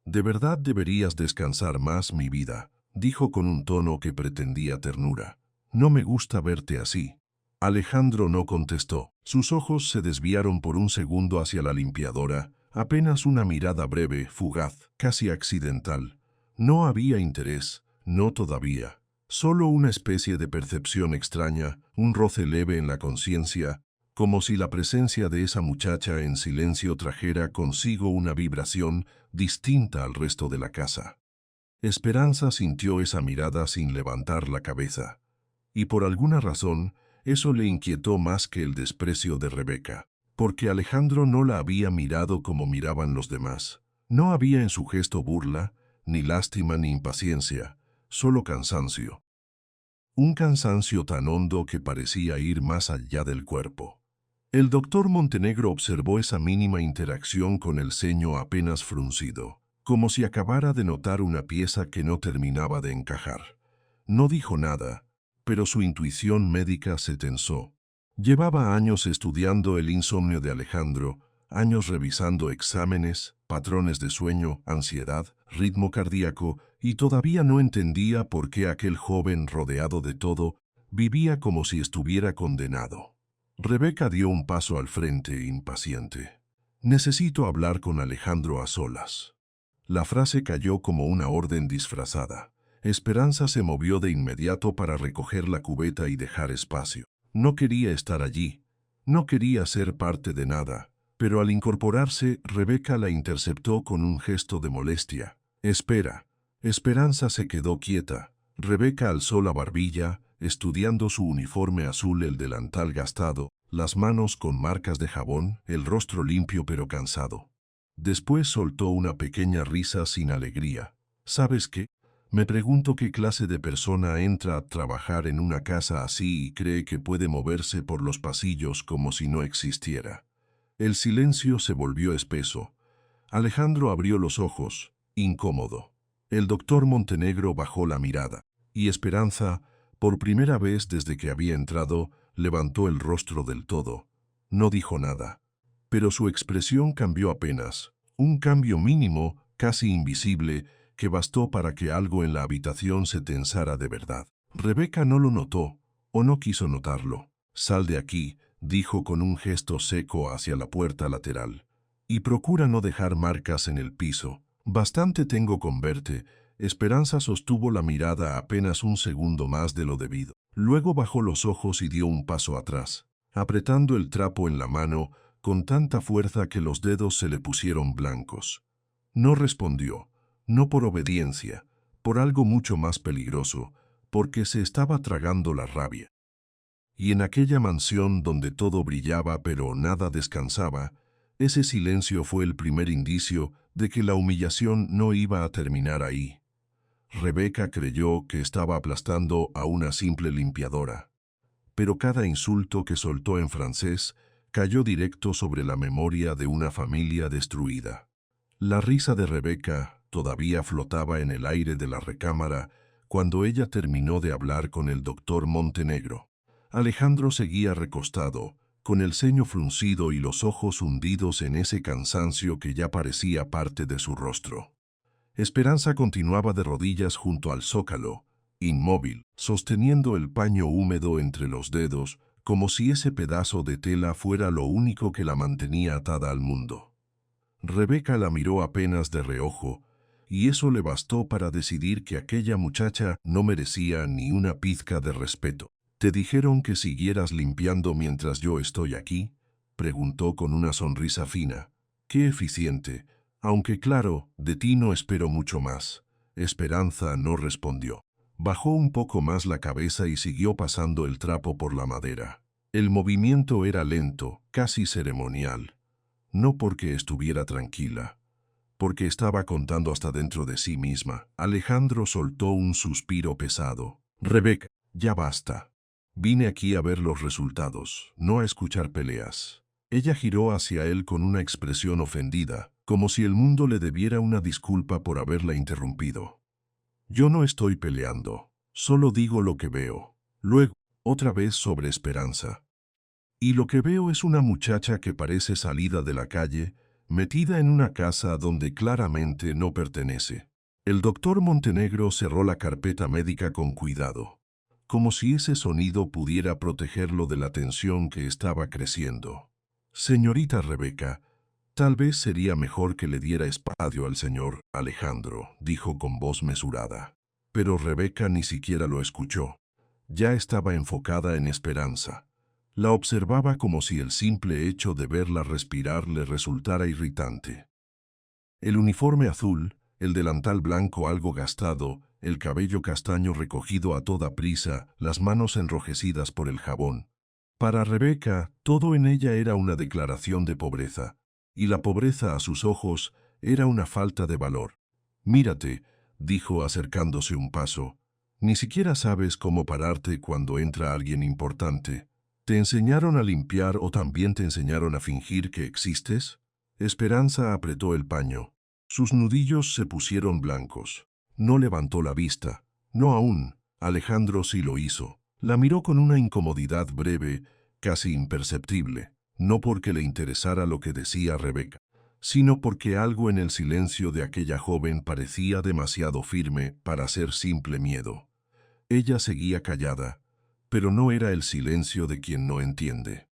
«De verdad deberías descansar más, mi vida», dijo con un tono que pretendía ternura. «No me gusta verte así». Alejandro no contestó. Sus ojos se desviaron por un segundo hacia la limpiadora, apenas una mirada breve, fugaz, casi accidental. No había interés, no todavía. Solo una especie de percepción extraña, un roce leve en la conciencia, como si la presencia de esa muchacha en silencio trajera consigo una vibración distinta al resto de la casa. Esperanza sintió esa mirada sin levantar la cabeza. Y por alguna razón, eso le inquietó más que el desprecio de Rebeca, porque Alejandro no la había mirado como miraban los demás. No había en su gesto burla, ni lástima ni impaciencia, solo cansancio. Un cansancio tan hondo que parecía ir más allá del cuerpo. El doctor Montenegro observó esa mínima interacción con el ceño apenas fruncido, como si acabara de notar una pieza que no terminaba de encajar. No dijo nada, pero su intuición médica se tensó. Llevaba años estudiando el insomnio de Alejandro, años revisando exámenes, patrones de sueño, ansiedad, ritmo cardíaco, y todavía no entendía por qué aquel joven rodeado de todo vivía como si estuviera condenado. Rebeca dio un paso al frente, impaciente. «Necesito hablar con Alejandro a solas». La frase cayó como una orden disfrazada. Esperanza se movió de inmediato para recoger la cubeta y dejar espacio. No quería estar allí. No quería ser parte de nada. Pero al incorporarse, Rebeca la interceptó con un gesto de molestia. «Espera». Esperanza se quedó quieta. Rebeca alzó la barbilla, estudiando su uniforme azul, el delantal gastado, las manos con marcas de jabón, el rostro limpio pero cansado. Después soltó una pequeña risa sin alegría. «¿Sabes qué? Me pregunto qué clase de persona entra a trabajar en una casa así y cree que puede moverse por los pasillos como si no existiera». El silencio se volvió espeso. Alejandro abrió los ojos, incómodo. El doctor Montenegro bajó la mirada, y Esperanza, por primera vez desde que había entrado, levantó el rostro del todo. No dijo nada, pero su expresión cambió apenas, un cambio mínimo, casi invisible, que bastó para que algo en la habitación se tensara de verdad. Rebeca no lo notó, o no quiso notarlo. «Sal de aquí», dijo con un gesto seco hacia la puerta lateral, «y procura no dejar marcas en el piso. Bastante tengo con verte». Esperanza sostuvo la mirada apenas un segundo más de lo debido. Luego bajó los ojos y dio un paso atrás, apretando el trapo en la mano con tanta fuerza que los dedos se le pusieron blancos. No respondió, no por obediencia, por algo mucho más peligroso, porque se estaba tragando la rabia. Y en aquella mansión donde todo brillaba pero nada descansaba, ese silencio fue el primer indicio de que la humillación no iba a terminar ahí. Rebeca creyó que estaba aplastando a una simple limpiadora, pero cada insulto que soltó en francés cayó directo sobre la memoria de una familia destruida. La risa de Rebeca todavía flotaba en el aire de la recámara cuando ella terminó de hablar con el doctor Montenegro. Alejandro seguía recostado, con el ceño fruncido y los ojos hundidos en ese cansancio que ya parecía parte de su rostro. Esperanza continuaba de rodillas junto al zócalo, inmóvil, sosteniendo el paño húmedo entre los dedos, como si ese pedazo de tela fuera lo único que la mantenía atada al mundo. Rebeca la miró apenas de reojo, y eso le bastó para decidir que aquella muchacha no merecía ni una pizca de respeto. «¿Te dijeron que siguieras limpiando mientras yo estoy aquí?», preguntó con una sonrisa fina. «Qué eficiente. Aunque claro, de ti no espero mucho más». Esperanza no respondió. Bajó un poco más la cabeza y siguió pasando el trapo por la madera. El movimiento era lento, casi ceremonial. No porque estuviera tranquila, porque estaba contando hasta dentro de sí misma. Alejandro soltó un suspiro pesado. Rebeca, ya basta. Vine aquí a ver los resultados, no a escuchar peleas. Ella giró hacia él con una expresión ofendida, como si el mundo le debiera una disculpa por haberla interrumpido. Yo no estoy peleando, solo digo lo que veo. Luego, otra vez sobre Esperanza. Y lo que veo es una muchacha que parece salida de la calle, metida en una casa donde claramente no pertenece. El doctor Montenegro cerró la carpeta médica con cuidado, como si ese sonido pudiera protegerlo de la tensión que estaba creciendo. Señorita Rebeca, tal vez sería mejor que le diera espacio al señor Alejandro, dijo con voz mesurada. Pero Rebeca ni siquiera lo escuchó. Ya estaba enfocada en Esperanza. La observaba como si el simple hecho de verla respirar le resultara irritante. El uniforme azul, el delantal blanco algo gastado, el cabello castaño recogido a toda prisa, las manos enrojecidas por el jabón. Para Rebeca, todo en ella era una declaración de pobreza, y la pobreza a sus ojos era una falta de valor. «Mírate», dijo acercándose un paso, «ni siquiera sabes cómo pararte cuando entra alguien importante. ¿Te enseñaron a limpiar o también te enseñaron a fingir que existes?» Esperanza apretó el paño. Sus nudillos se pusieron blancos. No levantó la vista. No aún. Alejandro sí lo hizo. La miró con una incomodidad breve, casi imperceptible, no porque le interesara lo que decía Rebeca, sino porque algo en el silencio de aquella joven parecía demasiado firme para ser simple miedo. Ella seguía callada, pero no era el silencio de quien no entiende.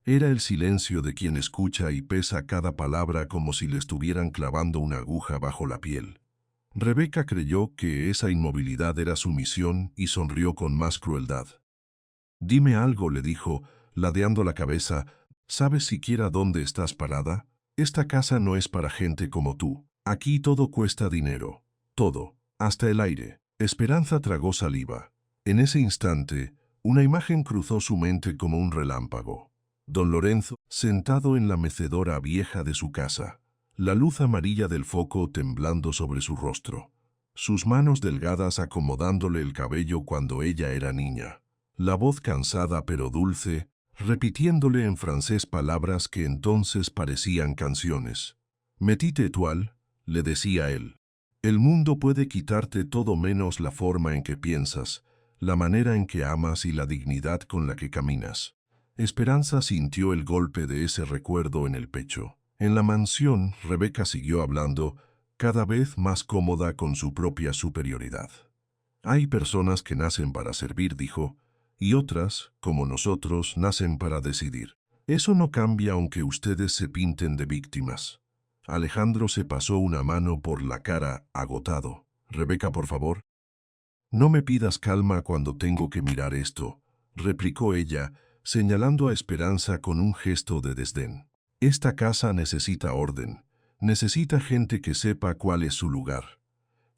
Era el silencio de quien escucha y pesa cada palabra como si le estuvieran clavando una aguja bajo la piel. Rebeca creyó que esa inmovilidad era sumisión y sonrió con más crueldad. «Dime algo», le dijo, ladeando la cabeza. «¿Sabes siquiera dónde estás parada? Esta casa no es para gente como tú. Aquí todo cuesta dinero. Todo, hasta el aire». Esperanza tragó saliva. En ese instante, una imagen cruzó su mente como un relámpago. Don Lorenzo, sentado en la mecedora vieja de su casa, la luz amarilla del foco temblando sobre su rostro, sus manos delgadas acomodándole el cabello cuando ella era niña, la voz cansada pero dulce, repitiéndole en francés palabras que entonces parecían canciones. «Petite étoile», le decía él. «El mundo puede quitarte todo menos la forma en que piensas, la manera en que amas y la dignidad con la que caminas». Esperanza sintió el golpe de ese recuerdo en el pecho. En la mansión, Rebeca siguió hablando, cada vez más cómoda con su propia superioridad. «Hay personas que nacen para servir», dijo, «y otras, como nosotros, nacen para decidir. Eso no cambia aunque ustedes se pinten de víctimas». Alejandro se pasó una mano por la cara, agotado. «Rebeca, por favor». «No me pidas calma cuando tengo que mirar esto», replicó ella, señalando a Esperanza con un gesto de desdén. «Esta casa necesita orden, necesita gente que sepa cuál es su lugar».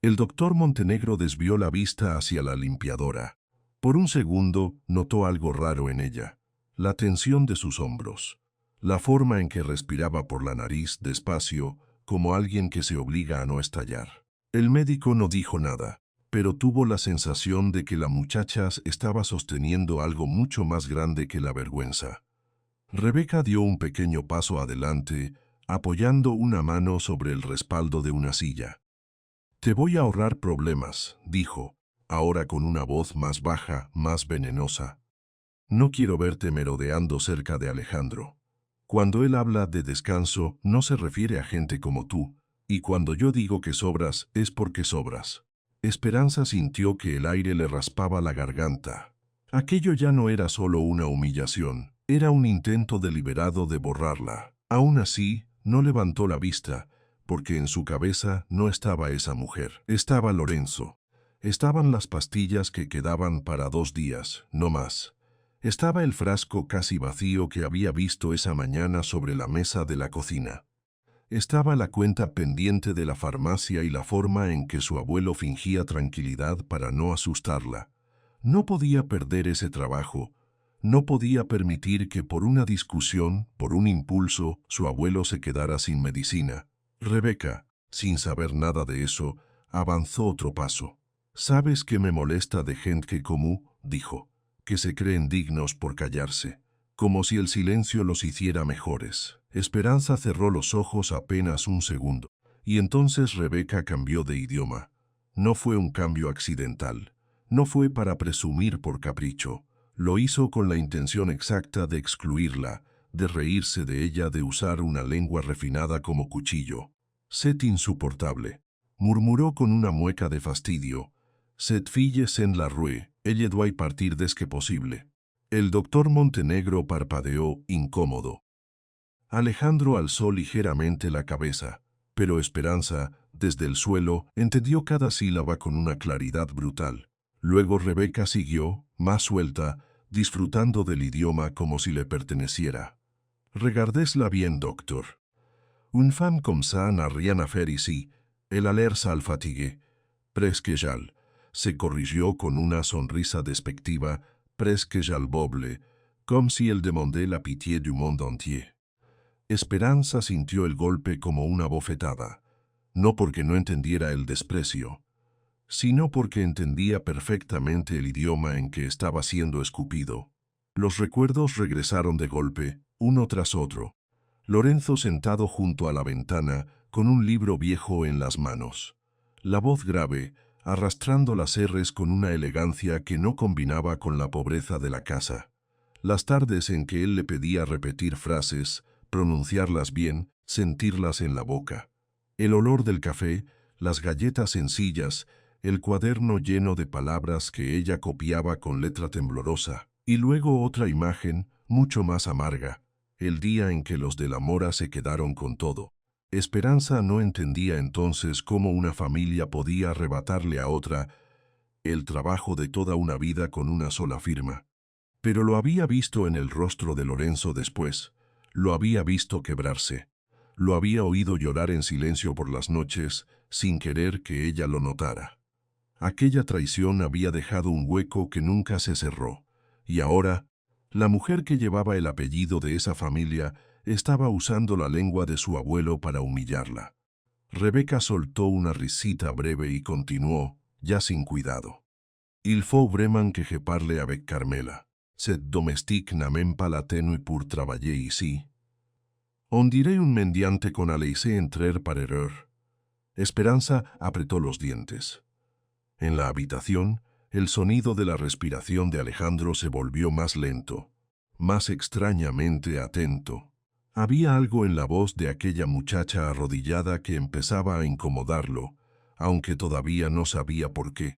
El doctor Montenegro desvió la vista hacia la limpiadora. Por un segundo notó algo raro en ella, la tensión de sus hombros, la forma en que respiraba por la nariz despacio, como alguien que se obliga a no estallar. El médico no dijo nada, pero tuvo la sensación de que la muchacha estaba sosteniendo algo mucho más grande que la vergüenza. Rebeca dio un pequeño paso adelante, apoyando una mano sobre el respaldo de una silla. «Te voy a ahorrar problemas», dijo, ahora con una voz más baja, más venenosa. «No quiero verte merodeando cerca de Alejandro. Cuando él habla de descanso, no se refiere a gente como tú, y cuando yo digo que sobras, es porque sobras». Esperanza sintió que el aire le raspaba la garganta. Aquello ya no era solo una humillación, era un intento deliberado de borrarla. Aún así, no levantó la vista, porque en su cabeza no estaba esa mujer. Estaba Lorenzo. Estaban las pastillas que quedaban para 2 días, no más. Estaba el frasco casi vacío que había visto esa mañana sobre la mesa de la cocina. Estaba la cuenta pendiente de la farmacia y la forma en que su abuelo fingía tranquilidad para no asustarla. No podía perder ese trabajo. No podía permitir que por una discusión, por un impulso, su abuelo se quedara sin medicina. Rebeca, sin saber nada de eso, avanzó otro paso. «¿Sabes qué me molesta de gente común?», dijo, «que se creen dignos por callarse, como si el silencio los hiciera mejores». Esperanza cerró los ojos apenas un segundo, y entonces Rebeca cambió de idioma. No fue un cambio accidental. No fue para presumir por capricho. Lo hizo con la intención exacta de excluirla, de reírse de ella, de usar una lengua refinada como cuchillo. «C'est insoportable», murmuró con una mueca de fastidio. «Cette fille en la rue, elle doit partir des que posible». El doctor Montenegro parpadeó, incómodo. Alejandro alzó ligeramente la cabeza, pero Esperanza, desde el suelo, entendió cada sílaba con una claridad brutal. Luego Rebeca siguió, más suelta, disfrutando del idioma como si le perteneciera. «Regardez-la bien, doctor. Une femme comme ça n'a rien à faire ici. Elle a l'air sale fatiguée. Presque jal», se corrigió con una sonrisa despectiva, «presque jal boble, comme si elle demandait la pitié du monde entier». Esperanza sintió el golpe como una bofetada, no porque no entendiera el desprecio, sino porque entendía perfectamente el idioma en que estaba siendo escupido. Los recuerdos regresaron de golpe, uno tras otro. Lorenzo sentado junto a la ventana, con un libro viejo en las manos. La voz grave, arrastrando las r's con una elegancia que no combinaba con la pobreza de la casa. Las tardes en que él le pedía repetir frases, pronunciarlas bien, sentirlas en la boca. El olor del café, las galletas sencillas, el cuaderno lleno de palabras que ella copiaba con letra temblorosa. Y luego otra imagen, mucho más amarga, el día en que los de la Mora se quedaron con todo. Esperanza no entendía entonces cómo una familia podía arrebatarle a otra el trabajo de toda una vida con una sola firma. Pero lo había visto en el rostro de Lorenzo después. Lo había visto quebrarse. Lo había oído llorar en silencio por las noches, sin querer que ella lo notara. Aquella traición había dejado un hueco que nunca se cerró. Y ahora, la mujer que llevaba el apellido de esa familia estaba usando la lengua de su abuelo para humillarla. Rebeca soltó una risita breve y continuó, ya sin cuidado. «Il faut vraiment que je parle avec Carmela. Cette domestique n'a même pas la tenue pour travailler ici. On dirait un mendiante con a laissé entrer par erreur». Esperanza apretó los dientes. En la habitación, el sonido de la respiración de Alejandro se volvió más lento, más extrañamente atento. Había algo en la voz de aquella muchacha arrodillada que empezaba a incomodarlo, aunque todavía no sabía por qué.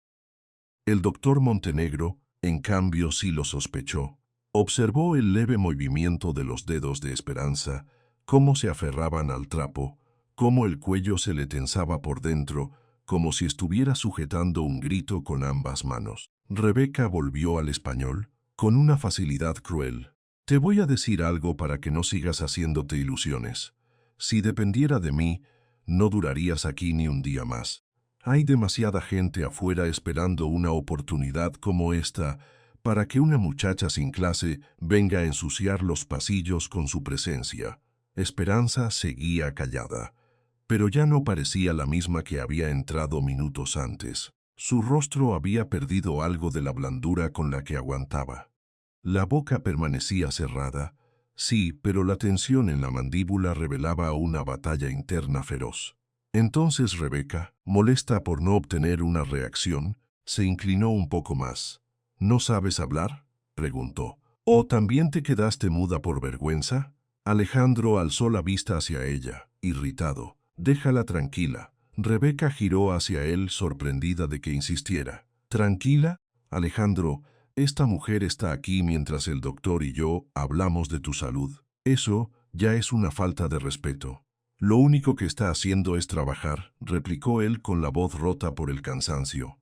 El doctor Montenegro, en cambio, sí lo sospechó. Observó el leve movimiento de los dedos de Esperanza, cómo se aferraban al trapo, cómo el cuello se le tensaba por dentro, como si estuviera sujetando un grito con ambas manos. Rebeca volvió al español, con una facilidad cruel. «Te voy a decir algo para que no sigas haciéndote ilusiones. Si dependiera de mí, no durarías aquí ni un día más. Hay demasiada gente afuera esperando una oportunidad como esta para que una muchacha sin clase venga a ensuciar los pasillos con su presencia». Esperanza seguía callada, pero ya no parecía la misma que había entrado minutos antes. Su rostro había perdido algo de la blandura con la que aguantaba. La boca permanecía cerrada, sí, pero la tensión en la mandíbula revelaba una batalla interna feroz. Entonces Rebeca, molesta por no obtener una reacción, se inclinó un poco más. «¿No sabes hablar?», preguntó. «¿O también te quedaste muda por vergüenza?». Alejandro alzó la vista hacia ella, irritado. «Déjala tranquila». Rebeca giró hacia él, sorprendida de que insistiera. «¿Tranquila? Alejandro, esta mujer está aquí mientras el doctor y yo hablamos de tu salud. Eso ya es una falta de respeto». «Lo único que está haciendo es trabajar», replicó él con la voz rota por el cansancio.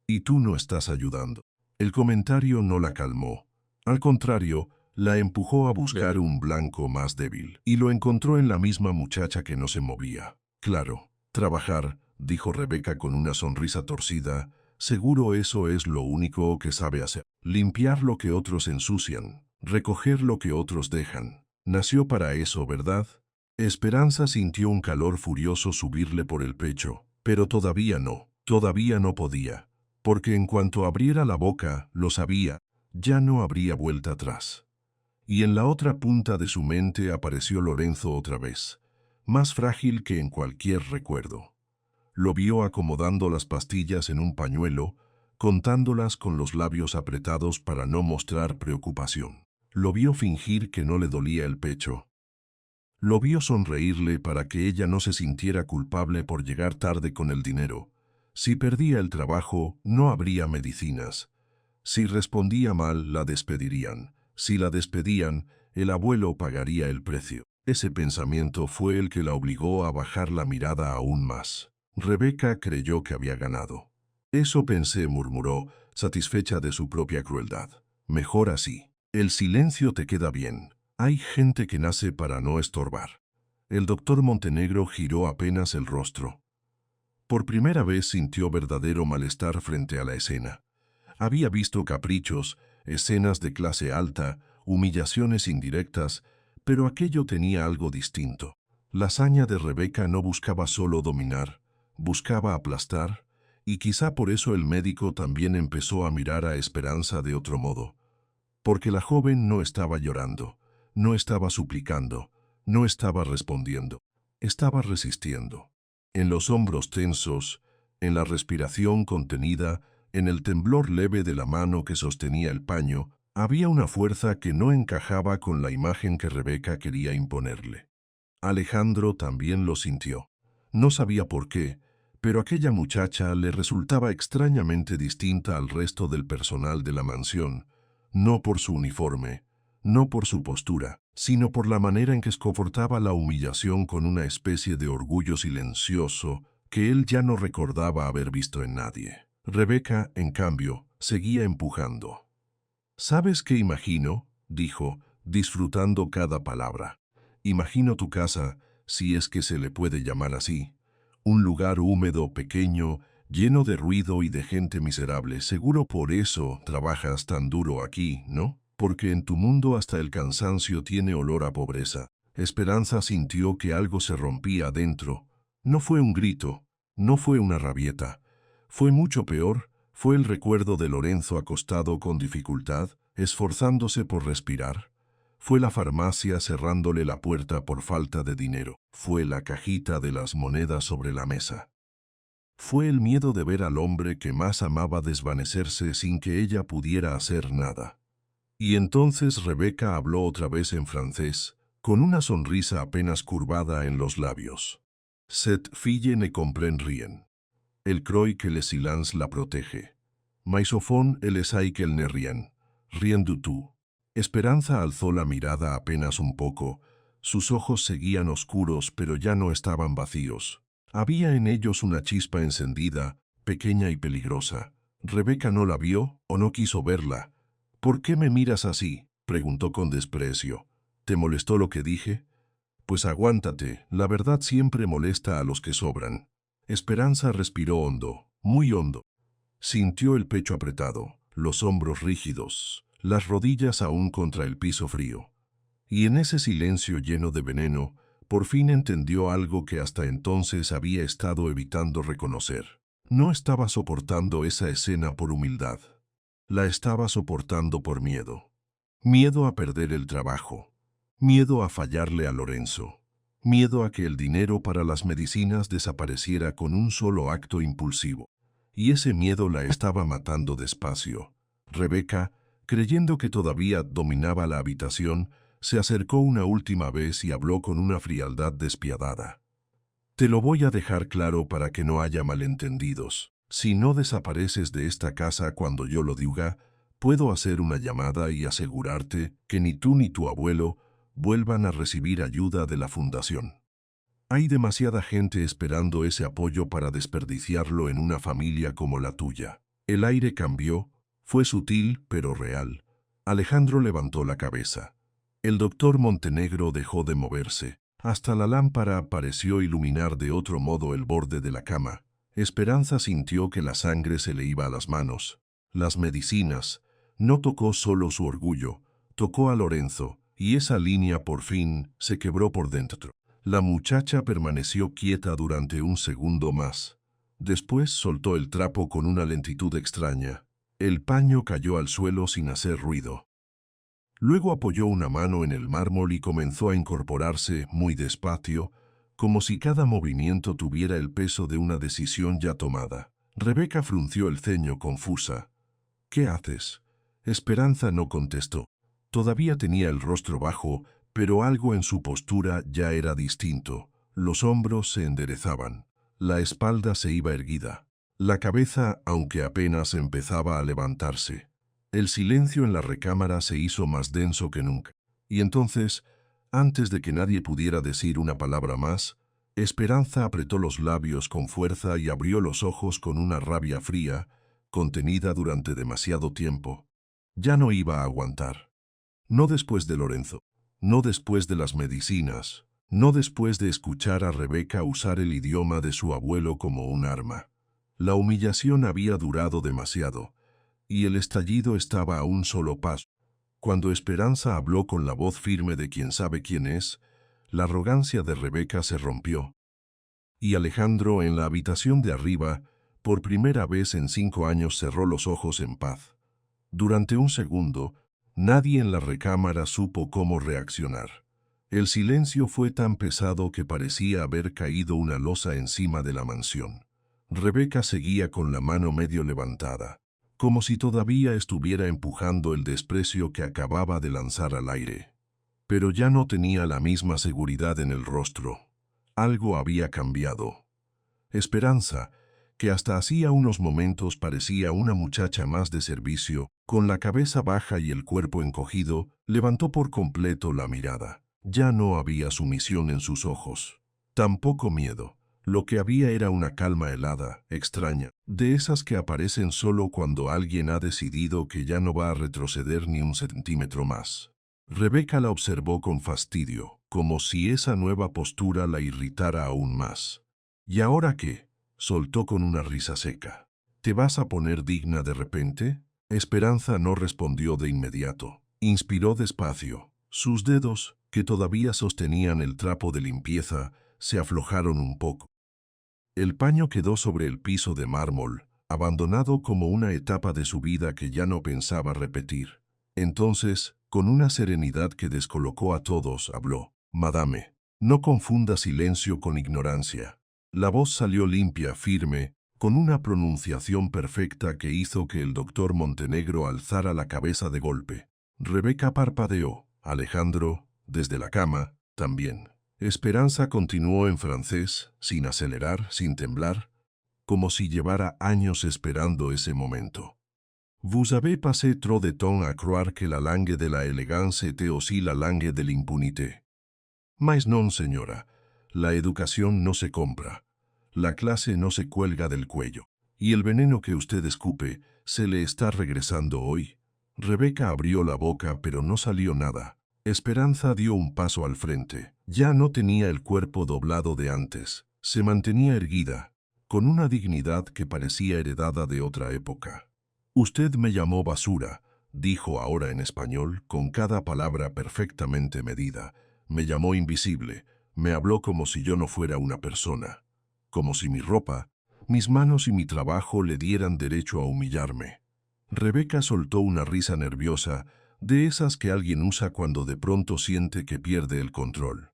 «Y tú no estás ayudando». El comentario no la calmó. Al contrario, La empujó a buscar un blanco más débil y lo encontró en la misma muchacha que no se movía. Claro, trabajar, dijo Rebeca con una sonrisa torcida. Seguro eso es lo único que sabe hacer. Limpiar lo que otros ensucian, recoger lo que otros dejan. Nació para eso, ¿verdad? Esperanza sintió un calor furioso subirle por el pecho, pero todavía no podía, porque en cuanto abriera la boca, lo sabía, ya no habría vuelta atrás. Y en la otra punta de su mente apareció Lorenzo otra vez, más frágil que en cualquier recuerdo. Lo vio acomodando las pastillas en un pañuelo, contándolas con los labios apretados para no mostrar preocupación. Lo vio fingir que no le dolía el pecho. Lo vio sonreírle para que ella no se sintiera culpable por llegar tarde con el dinero. Si perdía el trabajo, no habría medicinas. Si respondía mal, la despedirían. Si la despedían, el abuelo pagaría el precio. Ese pensamiento fue el que la obligó a bajar la mirada aún más. Rebeca creyó que había ganado. Eso pensé, murmuró, satisfecha de su propia crueldad. Mejor así. El silencio te queda bien. Hay gente que nace para no estorbar. El doctor Montenegro giró apenas el rostro. Por primera vez sintió verdadero malestar frente a la escena. Había visto caprichos, escenas de clase alta, humillaciones indirectas, pero aquello tenía algo distinto. La hazaña de Rebeca no buscaba solo dominar, buscaba aplastar, y quizá por eso el médico también empezó a mirar a Esperanza de otro modo. Porque la joven no estaba llorando, no estaba suplicando, no estaba respondiendo, estaba resistiendo. En los hombros tensos, en la respiración contenida, en el temblor leve de la mano que sostenía el paño, había una fuerza que no encajaba con la imagen que Rebeca quería imponerle. Alejandro también lo sintió. No sabía por qué, pero aquella muchacha le resultaba extrañamente distinta al resto del personal de la mansión, no por su uniforme, no por su postura, sino por la manera en que soportaba la humillación con una especie de orgullo silencioso que él ya no recordaba haber visto en nadie. Rebeca, en cambio, seguía empujando. ¿Sabes qué imagino?, dijo, disfrutando cada palabra. Imagino tu casa, si es que se le puede llamar así. Un lugar húmedo, pequeño, lleno de ruido y de gente miserable. Seguro por eso trabajas tan duro aquí, ¿no? Porque en tu mundo hasta el cansancio tiene olor a pobreza. Esperanza sintió que algo se rompía adentro. No fue un grito, no fue una rabieta. Fue mucho peor, fue el recuerdo de Lorenzo acostado con dificultad, esforzándose por respirar. Fue la farmacia cerrándole la puerta por falta de dinero. Fue la cajita de las monedas sobre la mesa. Fue el miedo de ver al hombre que más amaba desvanecerse sin que ella pudiera hacer nada. Y entonces Rebeca habló otra vez en francés, con una sonrisa apenas curvada en los labios. «Cette fille ne comprend rien. El croit que le silence la protege. Mais au fond, elle sait qu'elle n'est rien. Rien du tout». Esperanza alzó la mirada apenas un poco. Sus ojos seguían oscuros, pero ya no estaban vacíos. Había en ellos una chispa encendida, pequeña y peligrosa. Rebeca no la vio o no quiso verla. «¿Por qué me miras así?», preguntó con desprecio. «¿Te molestó lo que dije?». «Pues aguántate, la verdad siempre molesta a los que sobran». Esperanza respiró hondo, muy hondo. Sintió el pecho apretado, los hombros rígidos, las rodillas aún contra el piso frío. Y en ese silencio lleno de veneno, por fin entendió algo que hasta entonces había estado evitando reconocer. No estaba soportando esa escena por humildad. La estaba soportando por miedo. Miedo a perder el trabajo. Miedo a fallarle a Lorenzo. Miedo a que el dinero para las medicinas desapareciera con un solo acto impulsivo. Y ese miedo la estaba matando despacio. Rebeca, creyendo que todavía dominaba la habitación, se acercó una última vez y habló con una frialdad despiadada. «Te lo voy a dejar claro para que no haya malentendidos. Si no desapareces de esta casa cuando yo lo diga, puedo hacer una llamada y asegurarte que ni tú ni tu abuelo vuelvan a recibir ayuda de la fundación. Hay demasiada gente esperando ese apoyo para desperdiciarlo en una familia como la tuya». El aire cambió, fue sutil pero real. Alejandro levantó la cabeza. El doctor Montenegro dejó de moverse. Hasta la lámpara pareció iluminar de otro modo el borde de la cama. Esperanza sintió que la sangre se le iba a las manos. Las medicinas. No tocó solo su orgullo, tocó a Lorenzo, y esa línea por fin se quebró por dentro. La muchacha permaneció quieta durante un segundo más. Después soltó el trapo con una lentitud extraña. El paño cayó al suelo sin hacer ruido. Luego apoyó una mano en el mármol y comenzó a incorporarse muy despacio, como si cada movimiento tuviera el peso de una decisión ya tomada. Rebeca frunció el ceño confusa. «¿Qué haces?» Esperanza no contestó. Todavía tenía el rostro bajo, pero algo en su postura ya era distinto. Los hombros se enderezaban. La espalda se iba erguida. La cabeza, aunque apenas empezaba a levantarse. El silencio en la recámara se hizo más denso que nunca. Y entonces, antes de que nadie pudiera decir una palabra más, Esperanza apretó los labios con fuerza y abrió los ojos con una rabia fría, contenida durante demasiado tiempo. Ya no iba a aguantar. No después de Lorenzo, no después de las medicinas, no después de escuchar a Rebeca usar el idioma de su abuelo como un arma. La humillación había durado demasiado, y el estallido estaba a un solo paso. Cuando Esperanza habló con la voz firme de quien sabe quién es, la arrogancia de Rebeca se rompió. Y Alejandro, en la habitación de arriba, por primera vez en 5 años cerró los ojos en paz. Durante un segundo, nadie en la recámara supo cómo reaccionar. El silencio fue tan pesado que parecía haber caído una losa encima de la mansión. Rebeca seguía con la mano medio levantada, como si todavía estuviera empujando el desprecio que acababa de lanzar al aire. Pero ya no tenía la misma seguridad en el rostro. Algo había cambiado. Esperanza, que hasta hacía unos momentos parecía una muchacha más de servicio, con la cabeza baja y el cuerpo encogido, levantó por completo la mirada. Ya no había sumisión en sus ojos. Tampoco miedo. Lo que había era una calma helada, extraña, de esas que aparecen solo cuando alguien ha decidido que ya no va a retroceder ni un centímetro más. Rebeca la observó con fastidio, como si esa nueva postura la irritara aún más. ¿Y ahora qué?, soltó con una risa seca. ¿Te vas a poner digna de repente? Esperanza no respondió de inmediato. Inspiró despacio. Sus dedos, que todavía sostenían el trapo de limpieza, se aflojaron un poco. El paño quedó sobre el piso de mármol, abandonado como una etapa de su vida que ya no pensaba repetir. Entonces, con una serenidad que descolocó a todos, habló. «Madame, no confunda silencio con ignorancia». La voz salió limpia, firme, con una pronunciación perfecta que hizo que el doctor Montenegro alzara la cabeza de golpe. Rebeca parpadeó. Alejandro, desde la cama, también. Esperanza continuó en francés, sin acelerar, sin temblar, como si llevara años esperando ese momento. «Vous avez passé trop de temps à croire que la langue de la élégance était aussi la langue de l'impunité. Mais non, señora, la educación no se compra, la clase no se cuelga del cuello, y el veneno que usted escupe se le está regresando hoy». Rebeca abrió la boca, pero no salió nada. Esperanza dio un paso al frente. Ya no tenía el cuerpo doblado de antes. Se mantenía erguida, con una dignidad que parecía heredada de otra época. «Usted me llamó basura», dijo ahora en español, con cada palabra perfectamente medida. «Me llamó invisible, me habló como si yo no fuera una persona, como si mi ropa, mis manos y mi trabajo le dieran derecho a humillarme». Rebeca soltó una risa nerviosa, de esas que alguien usa cuando de pronto siente que pierde el control.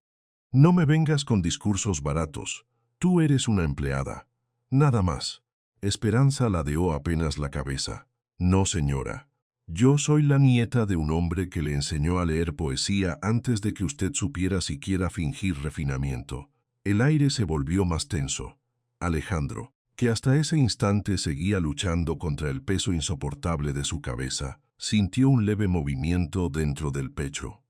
«No me vengas con discursos baratos. Tú eres una empleada. Nada más». Esperanza ladeó apenas la cabeza. «No, señora. Yo soy la nieta de un hombre que le enseñó a leer poesía antes de que usted supiera siquiera fingir refinamiento». El aire se volvió más tenso. Alejandro, que hasta ese instante seguía luchando contra el peso insoportable de su cabeza, sintió un leve movimiento dentro del pecho.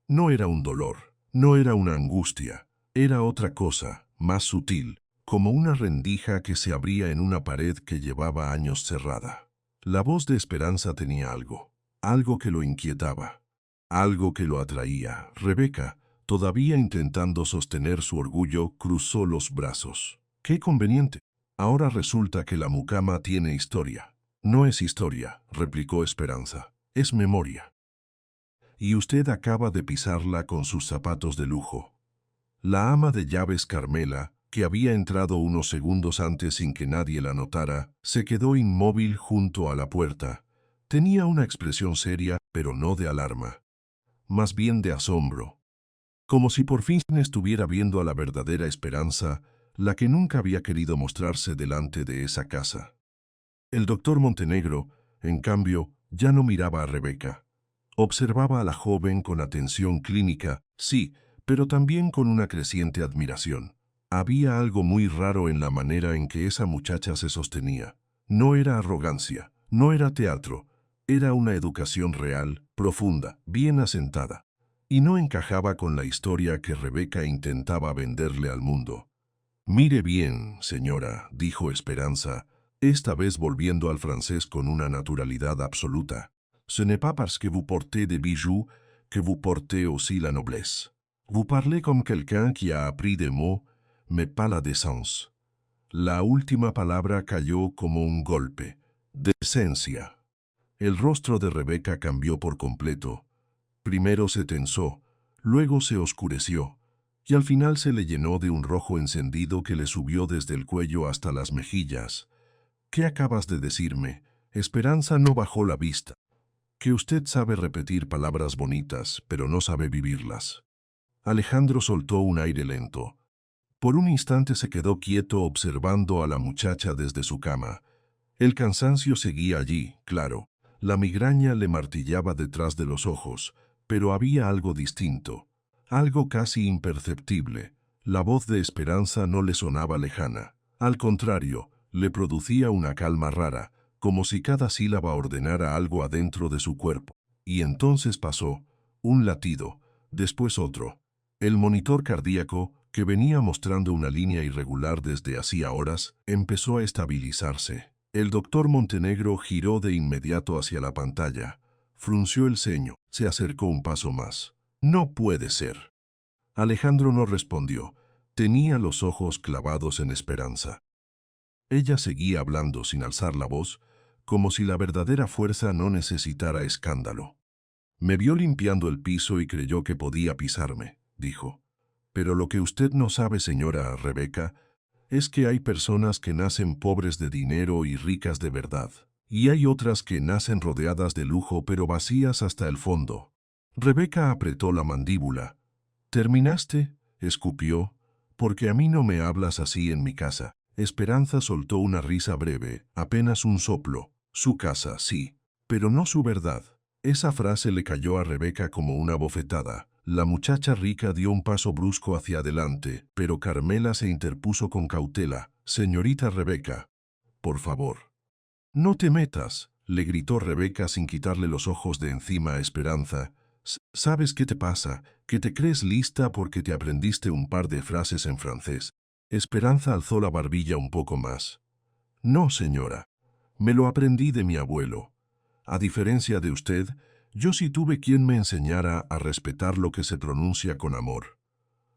No era un dolor, no era una angustia, era otra cosa, más sutil, como una rendija que se abría en una pared que llevaba años cerrada. La voz de Esperanza tenía algo. algo que lo inquietaba, algo que lo atraía. Rebeca, todavía intentando sostener su orgullo, cruzó los brazos. ¡Qué conveniente! Ahora resulta que la mucama tiene historia. No es historia, replicó Esperanza, es memoria. Y usted acaba de pisarla con sus zapatos de lujo. La ama de llaves Carmela, que había entrado unos segundos antes sin que nadie la notara, se quedó inmóvil junto a la puerta. Tenía una expresión seria, pero no de alarma, más bien de asombro, como si por fin estuviera viendo a la verdadera Esperanza, la que nunca había querido mostrarse delante de esa casa. El doctor Montenegro, en cambio, ya no miraba a Rebeca. Observaba a la joven con atención clínica, sí, pero también con una creciente admiración. Había algo muy raro en la manera en que esa muchacha se sostenía. No era arrogancia, no era teatro, era una educación real, profunda, bien asentada. Y no encajaba con la historia que Rebeca intentaba venderle al mundo. «Mire bien, señora», dijo Esperanza, esta vez volviendo al francés con una naturalidad absoluta. «Ce n'est pas parce que vous portez des bijoux que vous portez aussi la noblesse. Vous parlez comme quelqu'un qui a appris des mots, mais pas la décence». La última palabra cayó como un golpe. Decencia. El rostro de Rebeca cambió por completo. Primero se tensó, luego se oscureció, y al final se le llenó de un rojo encendido que le subió desde el cuello hasta las mejillas. «¿Qué acabas de decirme?» Esperanza no bajó la vista. «Que usted sabe repetir palabras bonitas, pero no sabe vivirlas». Alejandro soltó un aire lento. Por un instante se quedó quieto observando a la muchacha desde su cama. El cansancio seguía allí, claro. La migraña le martillaba detrás de los ojos, pero había algo distinto, algo casi imperceptible. La voz de Esperanza no le sonaba lejana. Al contrario, le producía una calma rara, como si cada sílaba ordenara algo adentro de su cuerpo. Y entonces pasó, un latido, después otro. El monitor cardíaco, que venía mostrando una línea irregular desde hacía horas, empezó a estabilizarse. El doctor Montenegro giró de inmediato hacia la pantalla, frunció el ceño, se acercó un paso más. «No puede ser». Alejandro no respondió. Tenía los ojos clavados en Esperanza. Ella seguía hablando sin alzar la voz, como si la verdadera fuerza no necesitara escándalo. «Me vio limpiando el piso y creyó que podía pisarme», dijo. «Pero lo que usted no sabe, señora Rebeca, es que hay personas que nacen pobres de dinero y ricas de verdad, y hay otras que nacen rodeadas de lujo pero vacías hasta el fondo». Rebeca apretó la mandíbula. «¿Terminaste?», escupió. «Porque a mí no me hablas así en mi casa». Esperanza soltó una risa breve, apenas un soplo. «Su casa, sí, pero no su verdad». Esa frase le cayó a Rebeca como una bofetada. La muchacha rica dio un paso brusco hacia adelante, pero Carmela se interpuso con cautela. «Señorita Rebeca, por favor». «No te metas», le gritó Rebeca sin quitarle los ojos de encima a Esperanza. «¿Sabes qué te pasa? Que te crees lista porque te aprendiste un par de frases en francés». Esperanza alzó la barbilla un poco más. «No, señora. Me lo aprendí de mi abuelo. A diferencia de usted, yo sí tuve quien me enseñara a respetar lo que se pronuncia con amor».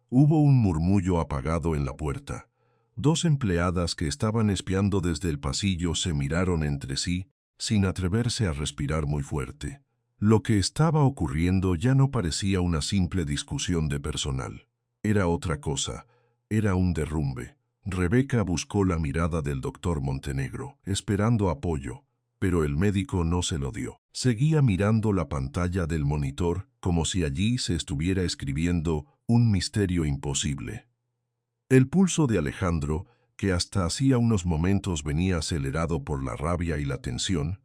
Hubo un murmullo apagado en la puerta. Dos empleadas que estaban espiando desde el pasillo se miraron entre sí, sin atreverse a respirar muy fuerte. Lo que estaba ocurriendo ya no parecía una simple discusión de personal. Era otra cosa. Era un derrumbe. Rebeca buscó la mirada del doctor Montenegro, esperando apoyo, pero el médico no se lo dio. Seguía mirando la pantalla del monitor como si allí se estuviera escribiendo un misterio imposible. El pulso de Alejandro, que hasta hacía unos momentos venía acelerado por la rabia y la tensión,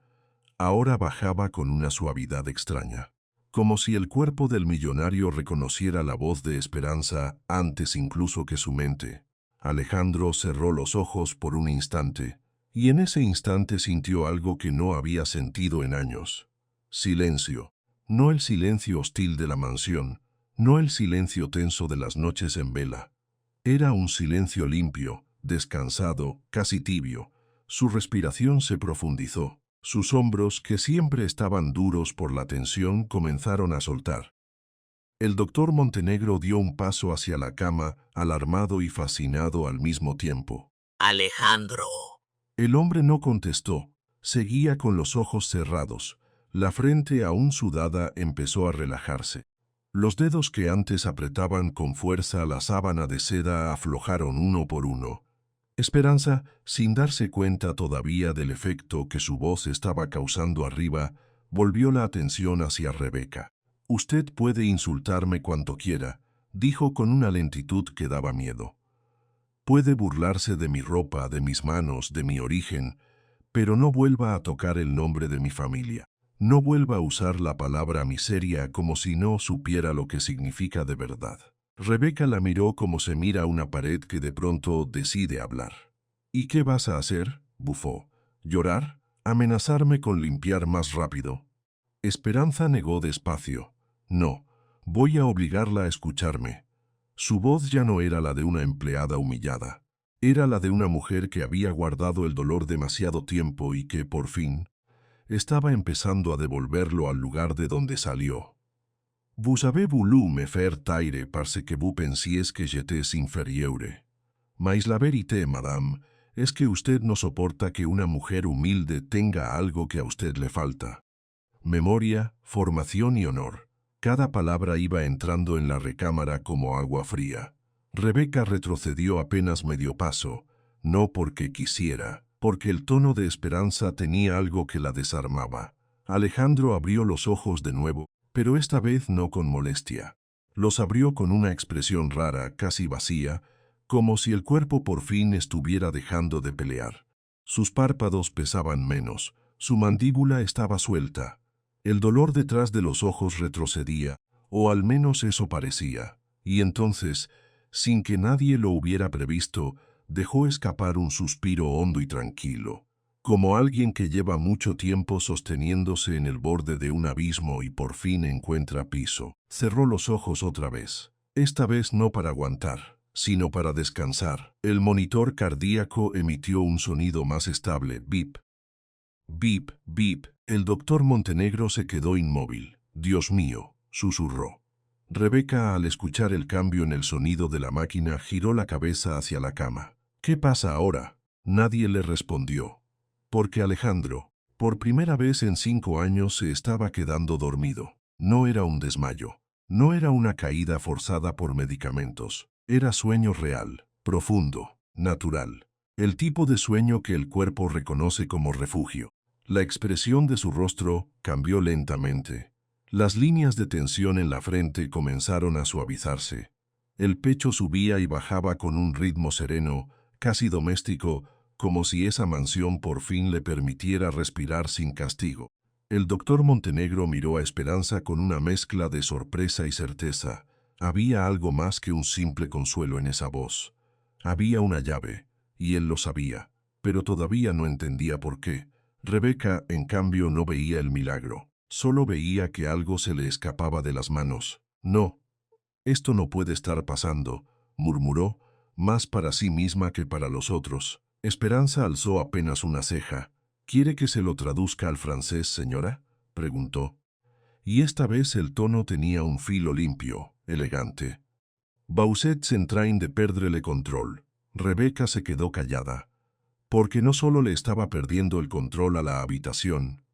ahora bajaba con una suavidad extraña, como si el cuerpo del millonario reconociera la voz de Esperanza antes incluso que su mente. Alejandro cerró los ojos por un instante, y en ese instante sintió algo que no había sentido en años. Silencio. No el silencio hostil de la mansión, no el silencio tenso de las noches en vela. Era un silencio limpio, descansado, casi tibio. Su respiración se profundizó. Sus hombros, que siempre estaban duros por la tensión, comenzaron a soltar. El doctor Montenegro dio un paso hacia la cama, alarmado y fascinado al mismo tiempo. Alejandro. El hombre no contestó. Seguía con los ojos cerrados. La frente aún sudada empezó a relajarse. Los dedos que antes apretaban con fuerza la sábana de seda aflojaron uno por uno. Esperanza, sin darse cuenta todavía del efecto que su voz estaba causando arriba, volvió la atención hacia Rebeca. «Usted puede insultarme cuanto quiera», dijo con una lentitud que daba miedo. «Puede burlarse de mi ropa, de mis manos, de mi origen, pero no vuelva a tocar el nombre de mi familia. No vuelva a usar la palabra miseria como si no supiera lo que significa de verdad». Rebeca la miró como se mira una pared que de pronto decide hablar. «¿Y qué vas a hacer?», bufó. «¿Llorar? ¿Amenazarme con limpiar más rápido?». Esperanza negó despacio. «No, voy a obligarla a escucharme». Su voz ya no era la de una empleada humillada. Era la de una mujer que había guardado el dolor demasiado tiempo y que, por fin, estaba empezando a devolverlo al lugar de donde salió. «Vous avez voulu me faire taire parce que vous pensiez que j'étais inférieure. Mais la vérité, madame, es que usted no soporta que una mujer humilde tenga algo que a usted le falta. Memoria, formación y honor». Cada palabra iba entrando en la recámara como agua fría. Rebeca retrocedió apenas medio paso, no porque quisiera, porque el tono de Esperanza tenía algo que la desarmaba. Alejandro abrió los ojos de nuevo, pero esta vez no con molestia. Los abrió con una expresión rara, casi vacía, como si el cuerpo por fin estuviera dejando de pelear. Sus párpados pesaban menos, su mandíbula estaba suelta. El dolor detrás de los ojos retrocedía, o al menos eso parecía, y entonces, sin que nadie lo hubiera previsto, dejó escapar un suspiro hondo y tranquilo, como alguien que lleva mucho tiempo sosteniéndose en el borde de un abismo y por fin encuentra piso. Cerró los ojos otra vez, esta vez no para aguantar, sino para descansar. El monitor cardíaco emitió un sonido más estable, bip. «Bip, bip». El doctor Montenegro se quedó inmóvil. «Dios mío», susurró. Rebeca, al escuchar el cambio en el sonido de la máquina, giró la cabeza hacia la cama. «¿Qué pasa ahora?». Nadie le respondió. Porque Alejandro, por primera vez en 5 años, se estaba quedando dormido. No era un desmayo. No era una caída forzada por medicamentos. Era sueño real, profundo, natural. El tipo de sueño que el cuerpo reconoce como refugio. La expresión de su rostro cambió lentamente. Las líneas de tensión en la frente comenzaron a suavizarse. El pecho subía y bajaba con un ritmo sereno, casi doméstico, como si esa mansión por fin le permitiera respirar sin castigo. El doctor Montenegro miró a Esperanza con una mezcla de sorpresa y certeza. Había algo más que un simple consuelo en esa voz. Había una llave, y él lo sabía, pero todavía no entendía por qué. Rebeca, en cambio, no veía el milagro. Solo veía que algo se le escapaba de las manos. «No, esto no puede estar pasando», murmuró, más para sí misma que para los otros. Esperanza alzó apenas una ceja. «¿Quiere que se lo traduzca al francés, señora?», preguntó. Y esta vez el tono tenía un filo limpio, elegante. «Vous êtes en train de perdre le contrôle». Rebeca se quedó callada. Porque no solo le estaba perdiendo el control a la habitación,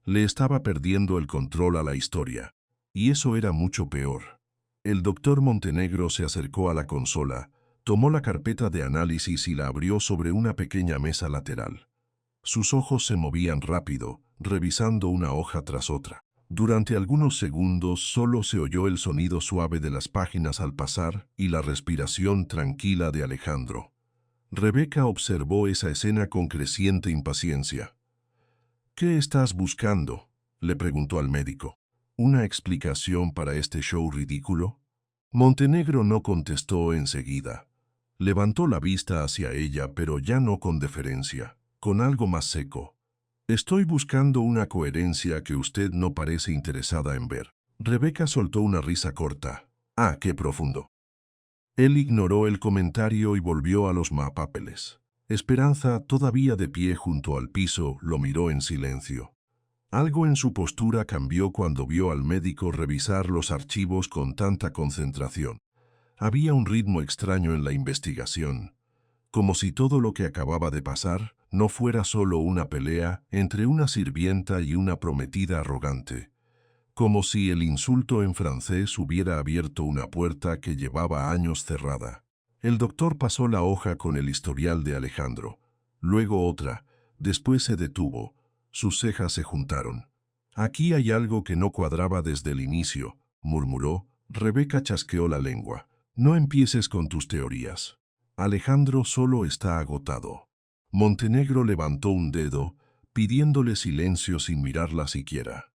le estaba perdiendo el control a la historia. Y eso era mucho peor. El doctor Montenegro se acercó a la consola, tomó la carpeta de análisis y la abrió sobre una pequeña mesa lateral. Sus ojos se movían rápido, revisando una hoja tras otra. Durante algunos segundos solo se oyó el sonido suave de las páginas al pasar y la respiración tranquila de Alejandro. Rebeca observó esa escena con creciente impaciencia. «¿Qué estás buscando?», le preguntó al médico. «¿Una explicación para este show ridículo?». Montenegro no contestó enseguida. Levantó la vista hacia ella, pero ya no con deferencia, con algo más seco. «Estoy buscando una coherencia que usted no parece interesada en ver». Rebeca soltó una risa corta. «Ah, qué profundo». Él ignoró el comentario y volvió a los papeles. Esperanza, todavía de pie junto al piso, lo miró en silencio. Algo en su postura cambió cuando vio al médico revisar los archivos con tanta concentración. Había un ritmo extraño en la investigación, como si todo lo que acababa de pasar no fuera solo una pelea entre una sirvienta y una prometida arrogante, como si el insulto en francés hubiera abierto una puerta que llevaba años cerrada. El doctor pasó la hoja con el historial de Alejandro, luego otra, después se detuvo, sus cejas se juntaron. Aquí hay algo que no cuadraba desde el inicio, murmuró. Rebeca chasqueó la lengua. No empieces con tus teorías. Alejandro solo está agotado. Montenegro levantó un dedo, pidiéndole silencio sin mirarla siquiera.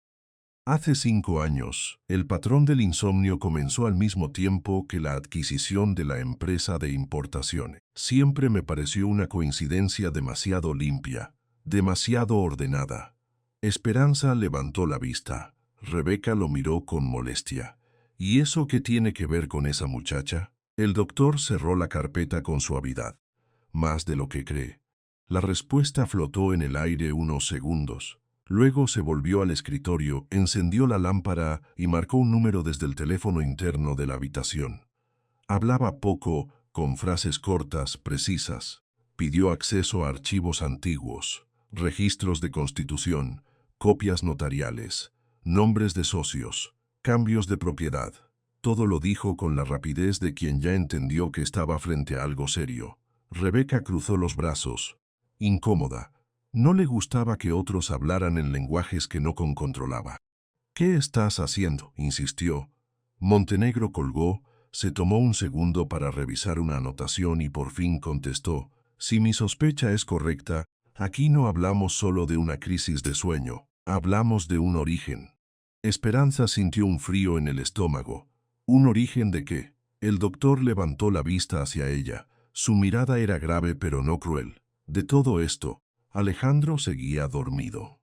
Hace 5 años, el patrón del insomnio comenzó al mismo tiempo que la adquisición de la empresa de importaciones. Siempre me pareció una coincidencia demasiado limpia, demasiado ordenada. Esperanza levantó la vista. Rebeca lo miró con molestia. ¿Y eso qué tiene que ver con esa muchacha? El doctor cerró la carpeta con suavidad. Más de lo que cree. La respuesta flotó en el aire unos segundos. Luego se volvió al escritorio, encendió la lámpara y marcó un número desde el teléfono interno de la habitación. Hablaba poco, con frases cortas, precisas. Pidió acceso a archivos antiguos, registros de constitución, copias notariales, nombres de socios, cambios de propiedad. Todo lo dijo con la rapidez de quien ya entendió que estaba frente a algo serio. Rebeca cruzó los brazos, incómoda. No le gustaba que otros hablaran en lenguajes que no controlaba. ¿Qué estás haciendo?, insistió. Montenegro colgó, se tomó un segundo para revisar una anotación y por fin contestó. Si mi sospecha es correcta, aquí no hablamos solo de una crisis de sueño, hablamos de un origen. Esperanza sintió un frío en el estómago. ¿Un origen de qué? El doctor levantó la vista hacia ella. Su mirada era grave pero no cruel. De todo esto, Alejandro seguía dormido.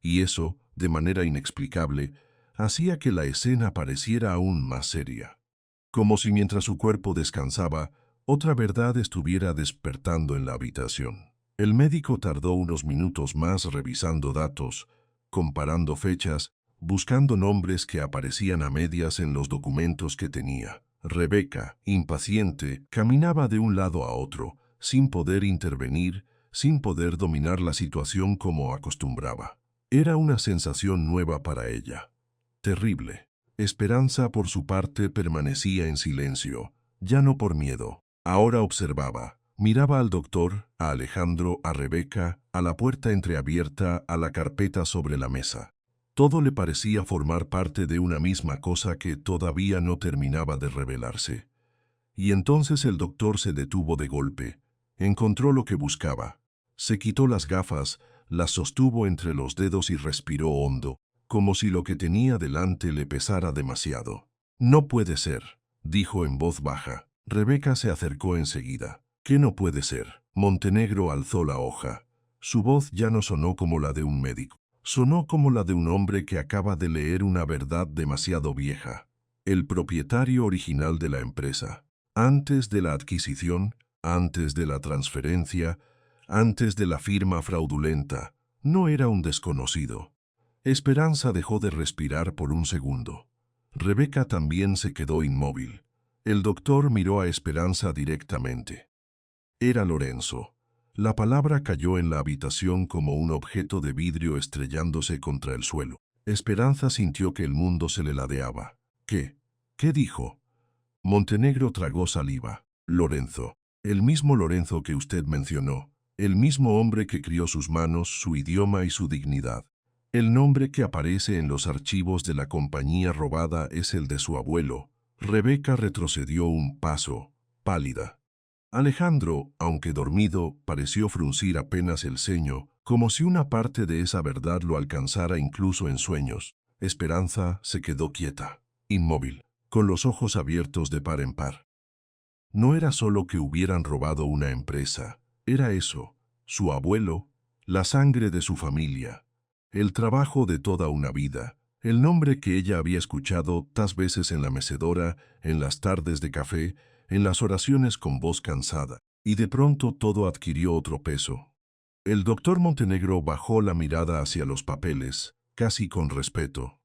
Y eso, de manera inexplicable, hacía que la escena pareciera aún más seria. Como si mientras su cuerpo descansaba, otra verdad estuviera despertando en la habitación. El médico tardó unos minutos más revisando datos, comparando fechas, buscando nombres que aparecían a medias en los documentos que tenía. Rebeca, impaciente, caminaba de un lado a otro, sin poder intervenir, sin poder dominar la situación como acostumbraba. Era una sensación nueva para ella. Terrible. Esperanza, por su parte, permanecía en silencio, ya no por miedo. Ahora observaba. Miraba al doctor, a Alejandro, a Rebeca, a la puerta entreabierta, a la carpeta sobre la mesa. Todo le parecía formar parte de una misma cosa que todavía no terminaba de revelarse. Y entonces el doctor se detuvo de golpe. Encontró lo que buscaba. Se quitó las gafas, las sostuvo entre los dedos y respiró hondo, como si lo que tenía delante le pesara demasiado. «No puede ser», dijo en voz baja. Rebeca se acercó enseguida. «¿Qué no puede ser?» Montenegro alzó la hoja. Su voz ya no sonó como la de un médico. Sonó como la de un hombre que acaba de leer una verdad demasiado vieja. El propietario original de la empresa. Antes de la adquisición, antes de la transferencia, antes de la firma fraudulenta, no era un desconocido. Esperanza dejó de respirar por un segundo. Rebeca también se quedó inmóvil. El doctor miró a Esperanza directamente. Era Lorenzo. La palabra cayó en la habitación como un objeto de vidrio estrellándose contra el suelo. Esperanza sintió que el mundo se le ladeaba. ¿Qué? ¿Qué dijo? Montenegro tragó saliva. Lorenzo. El mismo Lorenzo que usted mencionó. El mismo hombre que crió sus manos, su idioma y su dignidad. El nombre que aparece en los archivos de la compañía robada es el de su abuelo. Rebeca retrocedió un paso, pálida. Alejandro, aunque dormido, pareció fruncir apenas el ceño, como si una parte de esa verdad lo alcanzara incluso en sueños. Esperanza se quedó quieta, inmóvil, con los ojos abiertos de par en par. No era solo que hubieran robado una empresa, era eso, su abuelo, la sangre de su familia, el trabajo de toda una vida, el nombre que ella había escuchado tantas veces en la mecedora, en las tardes de café, en las oraciones con voz cansada. Y de pronto todo adquirió otro peso. El doctor Montenegro bajó la mirada hacia los papeles, casi con respeto.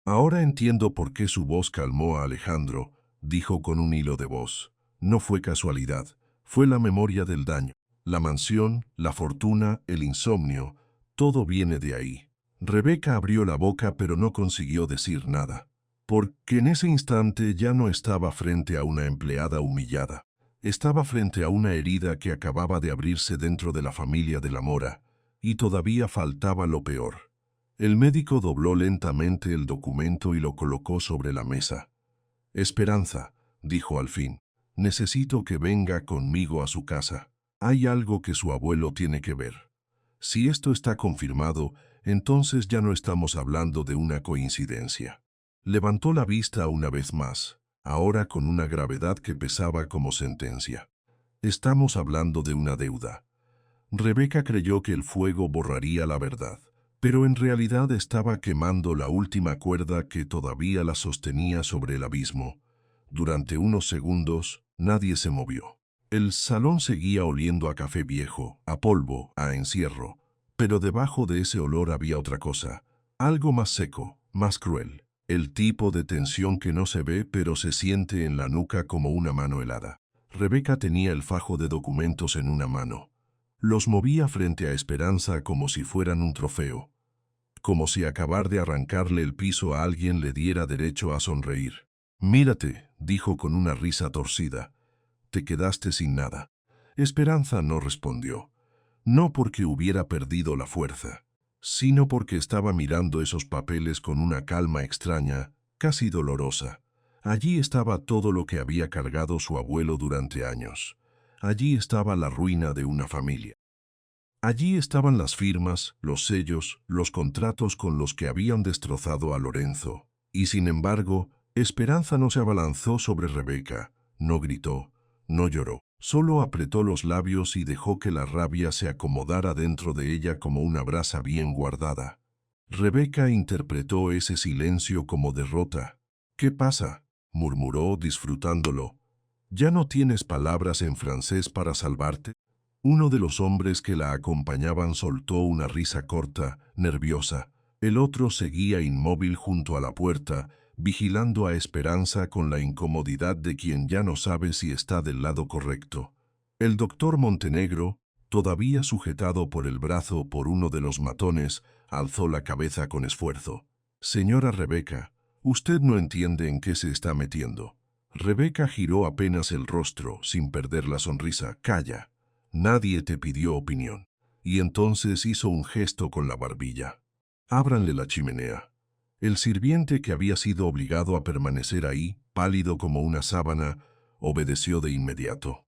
Ahora entiendo por qué su voz calmó a Alejandro, dijo con un hilo de voz. No fue casualidad, fue la memoria del daño. La mansión, la fortuna, el insomnio, todo viene de ahí. Rebeca abrió la boca pero no consiguió decir nada, porque en ese instante ya no estaba frente a una empleada humillada. Estaba frente a una herida que acababa de abrirse dentro de la familia de la Mora, y todavía faltaba lo peor. El médico dobló lentamente el documento y lo colocó sobre la mesa. Esperanza, dijo al fin, necesito que venga conmigo a su casa. Hay algo que su abuelo tiene que ver. Si esto está confirmado, entonces ya no estamos hablando de una coincidencia. Levantó la vista una vez más, ahora con una gravedad que pesaba como sentencia. Estamos hablando de una deuda. Rebeca creyó que el fuego borraría la verdad, pero en realidad estaba quemando la última cuerda que todavía la sostenía sobre el abismo. Durante unos segundos, nadie se movió. El salón seguía oliendo a café viejo, a polvo, a encierro, pero debajo de ese olor había otra cosa, algo más seco, más cruel. El tipo de tensión que no se ve pero se siente en la nuca como una mano helada. Rebeca tenía el fajo de documentos en una mano. Los movía frente a Esperanza como si fueran un trofeo, como si acabar de arrancarle el piso a alguien le diera derecho a sonreír. Mírate, dijo con una risa torcida. Te quedaste sin nada. Esperanza no respondió, no porque hubiera perdido la fuerza, sino porque estaba mirando esos papeles con una calma extraña, casi dolorosa. Allí estaba todo lo que había cargado su abuelo durante años. Allí estaba la ruina de una familia. Allí estaban las firmas, los sellos, los contratos con los que habían destrozado a Lorenzo. Y sin embargo, Esperanza no se abalanzó sobre Rebeca, no gritó, no lloró. Solo apretó los labios y dejó que la rabia se acomodara dentro de ella como una brasa bien guardada. Rebeca interpretó ese silencio como derrota. «¿Qué pasa?», murmuró disfrutándolo. «¿Ya no tienes palabras en francés para salvarte?». Uno de los hombres que la acompañaban soltó una risa corta, nerviosa. El otro seguía inmóvil junto a la puerta, vigilando a Esperanza con la incomodidad de quien ya no sabe si está del lado correcto. El doctor Montenegro, todavía sujetado por el brazo por uno de los matones, alzó la cabeza con esfuerzo. «Señora Rebeca, usted no entiende en qué se está metiendo». Rebeca giró apenas el rostro, sin perder la sonrisa. «Calla. Nadie te pidió opinión». Y entonces hizo un gesto con la barbilla. «Ábranle la chimenea». El sirviente, que había sido obligado a permanecer ahí, pálido como una sábana, obedeció de inmediato.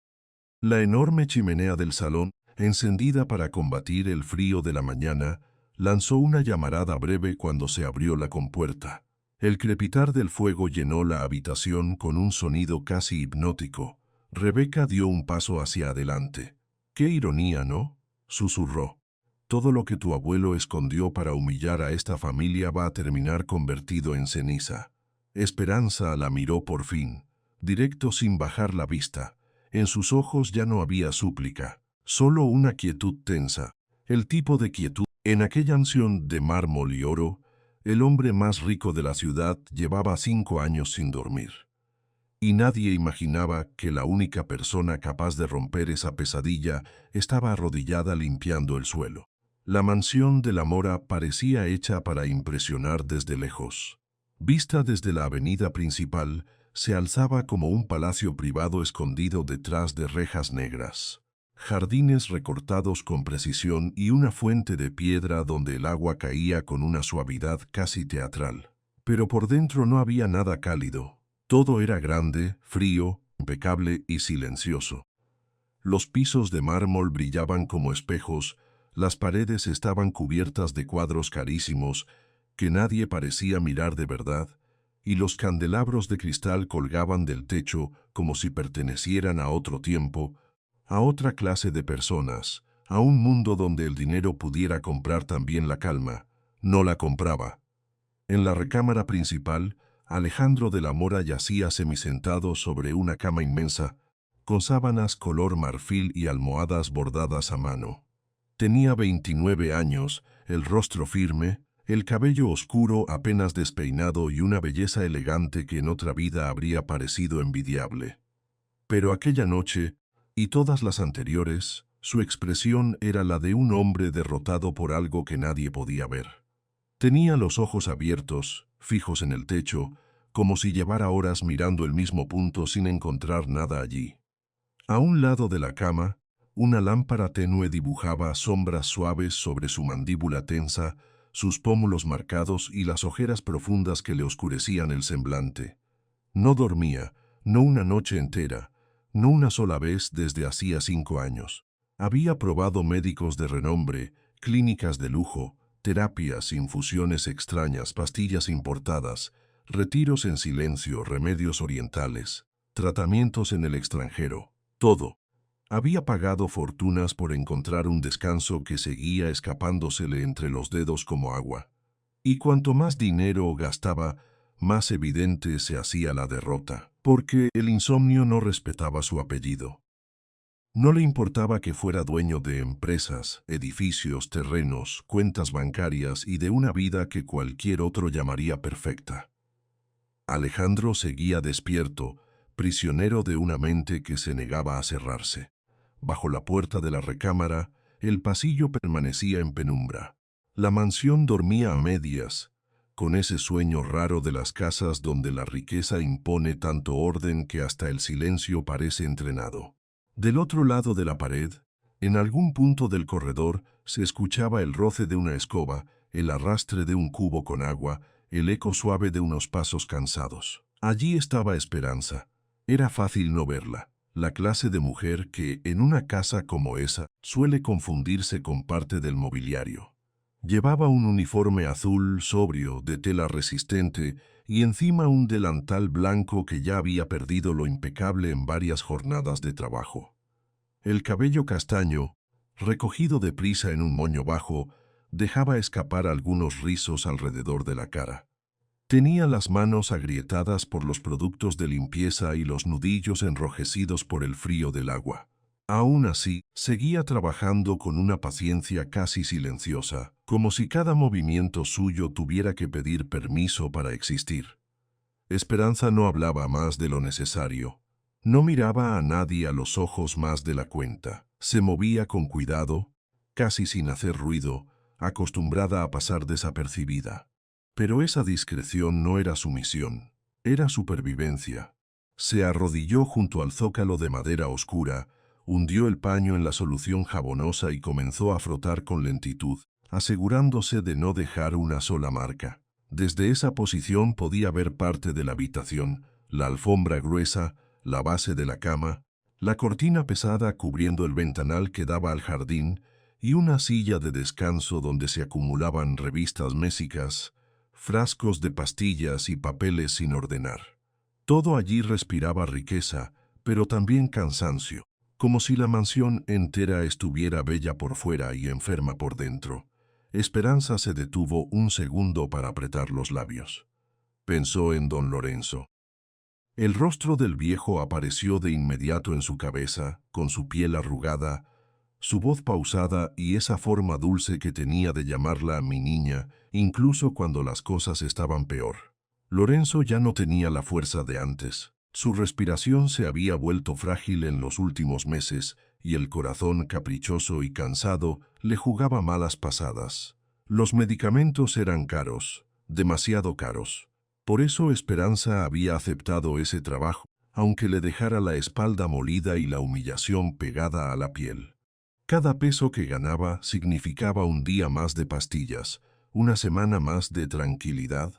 La enorme chimenea del salón, encendida para combatir el frío de la mañana, lanzó una llamarada breve cuando se abrió la compuerta. El crepitar del fuego llenó la habitación con un sonido casi hipnótico. Rebeca dio un paso hacia adelante. «Qué ironía, ¿no?», susurró. «Todo lo que tu abuelo escondió para humillar a esta familia va a terminar convertido en ceniza». Esperanza la miró por fin, directo sin bajar la vista. En sus ojos ya no había súplica, solo una quietud tensa. El tipo de quietud. En aquella mansión de mármol y oro, el hombre más rico de la ciudad llevaba 5 años sin dormir. Y nadie imaginaba que la única persona capaz de romper esa pesadilla estaba arrodillada limpiando el suelo. La mansión de la Mora parecía hecha para impresionar desde lejos. Vista desde la avenida principal, se alzaba como un palacio privado escondido detrás de rejas negras. Jardines recortados con precisión y una fuente de piedra donde el agua caía con una suavidad casi teatral. Pero por dentro no había nada cálido. Todo era grande, frío, impecable y silencioso. Los pisos de mármol brillaban como espejos, las paredes estaban cubiertas de cuadros carísimos que nadie parecía mirar de verdad, y los candelabros de cristal colgaban del techo como si pertenecieran a otro tiempo, a otra clase de personas, a un mundo donde el dinero pudiera comprar también la calma. No la compraba. En la recámara principal, Alejandro de la Mora yacía semisentado sobre una cama inmensa, con sábanas color marfil y almohadas bordadas a mano. Tenía 29 años, el rostro firme, el cabello oscuro apenas despeinado y una belleza elegante que en otra vida habría parecido envidiable. Pero aquella noche, y todas las anteriores, su expresión era la de un hombre derrotado por algo que nadie podía ver. Tenía los ojos abiertos, fijos en el techo, como si llevara horas mirando el mismo punto sin encontrar nada allí. A un lado de la cama, una lámpara tenue dibujaba sombras suaves sobre su mandíbula tensa, sus pómulos marcados y las ojeras profundas que le oscurecían el semblante. No dormía, no una noche entera, no una sola vez desde hacía 5 años. Había probado médicos de renombre, clínicas de lujo, terapias, infusiones extrañas, pastillas importadas, retiros en silencio, remedios orientales, tratamientos en el extranjero, todo. Había pagado fortunas por encontrar un descanso que seguía escapándosele entre los dedos como agua. Y cuanto más dinero gastaba, más evidente se hacía la derrota, porque el insomnio no respetaba su apellido. No le importaba que fuera dueño de empresas, edificios, terrenos, cuentas bancarias y de una vida que cualquier otro llamaría perfecta. Alejandro seguía despierto, prisionero de una mente que se negaba a cerrarse. Bajo la puerta de la recámara, el pasillo permanecía en penumbra. La mansión dormía a medias, con ese sueño raro de las casas donde la riqueza impone tanto orden que hasta el silencio parece entrenado. Del otro lado de la pared, en algún punto del corredor, se escuchaba el roce de una escoba, el arrastre de un cubo con agua, el eco suave de unos pasos cansados. Allí estaba Esperanza. Era fácil no verla. La clase de mujer que, en una casa como esa, suele confundirse con parte del mobiliario. Llevaba un uniforme azul sobrio de tela resistente y encima un delantal blanco que ya había perdido lo impecable en varias jornadas de trabajo. El cabello castaño, recogido deprisa en un moño bajo, dejaba escapar algunos rizos alrededor de la cara. Tenía las manos agrietadas por los productos de limpieza y los nudillos enrojecidos por el frío del agua. Aún así, seguía trabajando con una paciencia casi silenciosa, como si cada movimiento suyo tuviera que pedir permiso para existir. Esperanza no hablaba más de lo necesario. No miraba a nadie a los ojos más de la cuenta. Se movía con cuidado, casi sin hacer ruido, acostumbrada a pasar desapercibida. Pero esa discreción no era sumisión, era supervivencia. Se arrodilló junto al zócalo de madera oscura, hundió el paño en la solución jabonosa y comenzó a frotar con lentitud, asegurándose de no dejar una sola marca. Desde esa posición podía ver parte de la habitación, la alfombra gruesa, la base de la cama, la cortina pesada cubriendo el ventanal que daba al jardín y una silla de descanso donde se acumulaban revistas mésicas, frascos de pastillas y papeles sin ordenar. Todo allí respiraba riqueza, pero también cansancio, como si la mansión entera estuviera bella por fuera y enferma por dentro. Esperanza se detuvo un segundo para apretar los labios. Pensó en don Lorenzo. El rostro del viejo apareció de inmediato en su cabeza, con su piel arrugada, su voz pausada y esa forma dulce que tenía de llamarla mi niña, incluso cuando las cosas estaban peor. Lorenzo ya no tenía la fuerza de antes. Su respiración se había vuelto frágil en los últimos meses y el corazón caprichoso y cansado le jugaba malas pasadas. Los medicamentos eran caros, demasiado caros. Por eso Esperanza había aceptado ese trabajo, aunque le dejara la espalda molida y la humillación pegada a la piel. Cada peso que ganaba significaba un día más de pastillas, una semana más de tranquilidad,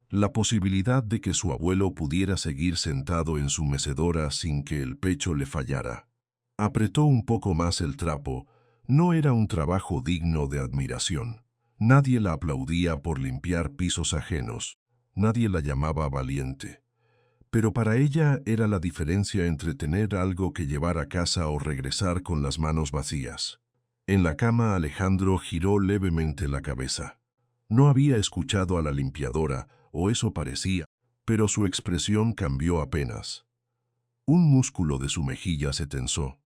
la posibilidad de que su abuelo pudiera seguir sentado en su mecedora sin que el pecho le fallara. Apretó un poco más el trapo. No era un trabajo digno de admiración. Nadie la aplaudía por limpiar pisos ajenos. Nadie la llamaba valiente. Pero para ella era la diferencia entre tener algo que llevar a casa o regresar con las manos vacías. En la cama Alejandro giró levemente la cabeza. No había escuchado a la limpiadora, o eso parecía, pero su expresión cambió apenas. Un músculo de su mejilla se tensó.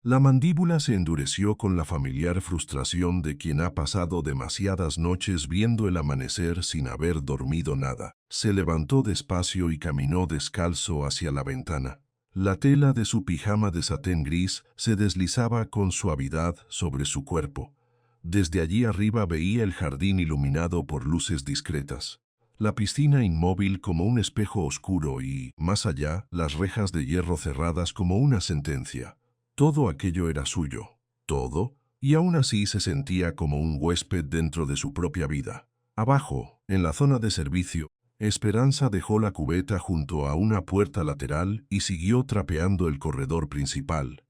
La mandíbula se endureció con la familiar frustración de quien ha pasado demasiadas noches viendo el amanecer sin haber dormido nada. Se levantó despacio y caminó descalzo hacia la ventana. La tela de su pijama de satén gris se deslizaba con suavidad sobre su cuerpo. Desde allí arriba veía el jardín iluminado por luces discretas. La piscina inmóvil como un espejo oscuro y, más allá, las rejas de hierro cerradas como una sentencia. Todo aquello era suyo, todo, y aún así se sentía como un huésped dentro de su propia vida. Abajo, en la zona de servicio, Esperanza dejó la cubeta junto a una puerta lateral y siguió trapeando el corredor principal.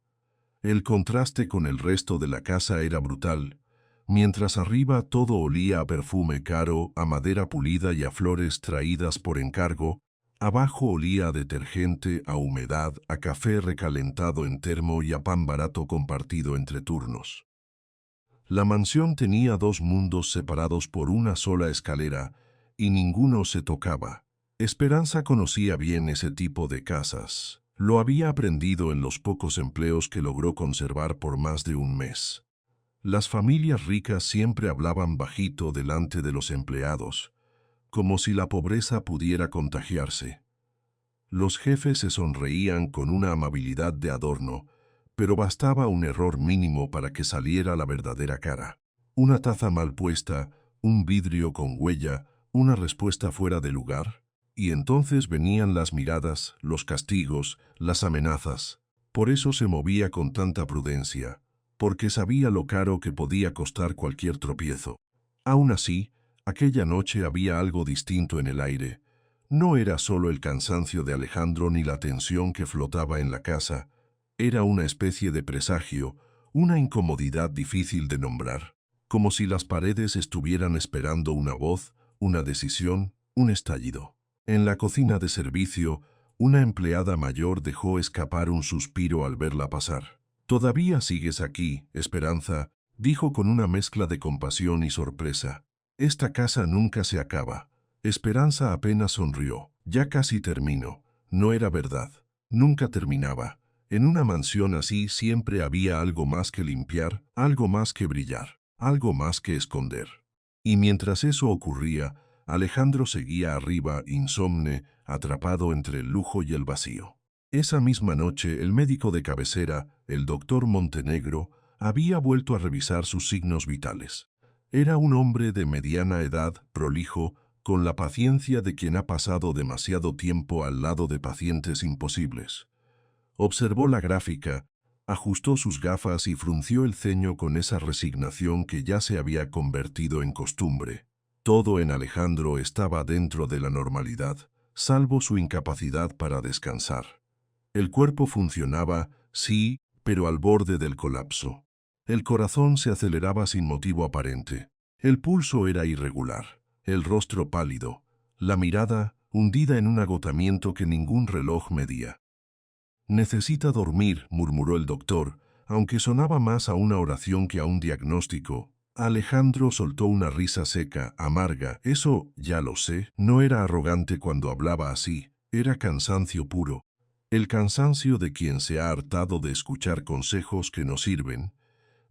El contraste con el resto de la casa era brutal. Mientras arriba todo olía a perfume caro, a madera pulida y a flores traídas por encargo, abajo olía a detergente, a humedad, a café recalentado en termo y a pan barato compartido entre turnos. La mansión tenía dos mundos separados por una sola escalera, y ninguno se tocaba. Esperanza conocía bien ese tipo de casas. Lo había aprendido en los pocos empleos que logró conservar por más de un mes. Las familias ricas siempre hablaban bajito delante de los empleados, como si la pobreza pudiera contagiarse. Los jefes se sonreían con una amabilidad de adorno, pero bastaba un error mínimo para que saliera la verdadera cara. Una taza mal puesta, un vidrio con huella, una respuesta fuera de lugar, y entonces venían las miradas, los castigos, las amenazas. Por eso se movía con tanta prudencia, porque sabía lo caro que podía costar cualquier tropiezo. Aún así, aquella noche había algo distinto en el aire. No era solo el cansancio de Alejandro ni la tensión que flotaba en la casa, era una especie de presagio, una incomodidad difícil de nombrar, como si las paredes estuvieran esperando una voz, una decisión, un estallido. En la cocina de servicio, una empleada mayor dejó escapar un suspiro al verla pasar. «Todavía sigues aquí, Esperanza», dijo con una mezcla de compasión y sorpresa. «Esta casa nunca se acaba». Esperanza apenas sonrió. «Ya casi termino». No era verdad. Nunca terminaba. En una mansión así siempre había algo más que limpiar, algo más que brillar, algo más que esconder. Y mientras eso ocurría, Alejandro seguía arriba, insomne, atrapado entre el lujo y el vacío. Esa misma noche, el médico de cabecera, el doctor Montenegro, había vuelto a revisar sus signos vitales. Era un hombre de mediana edad, prolijo, con la paciencia de quien ha pasado demasiado tiempo al lado de pacientes imposibles. Observó la gráfica, ajustó sus gafas y frunció el ceño con esa resignación que ya se había convertido en costumbre. Todo en Alejandro estaba dentro de la normalidad, salvo su incapacidad para descansar. El cuerpo funcionaba, sí, pero al borde del colapso. El corazón se aceleraba sin motivo aparente. El pulso era irregular, el rostro pálido, la mirada hundida en un agotamiento que ningún reloj medía. «Necesita dormir», murmuró el doctor, aunque sonaba más a una oración que a un diagnóstico. Alejandro soltó una risa seca, amarga. «Eso, ya lo sé». No era arrogante cuando hablaba así, era cansancio puro. El cansancio de quien se ha hartado de escuchar consejos que no sirven,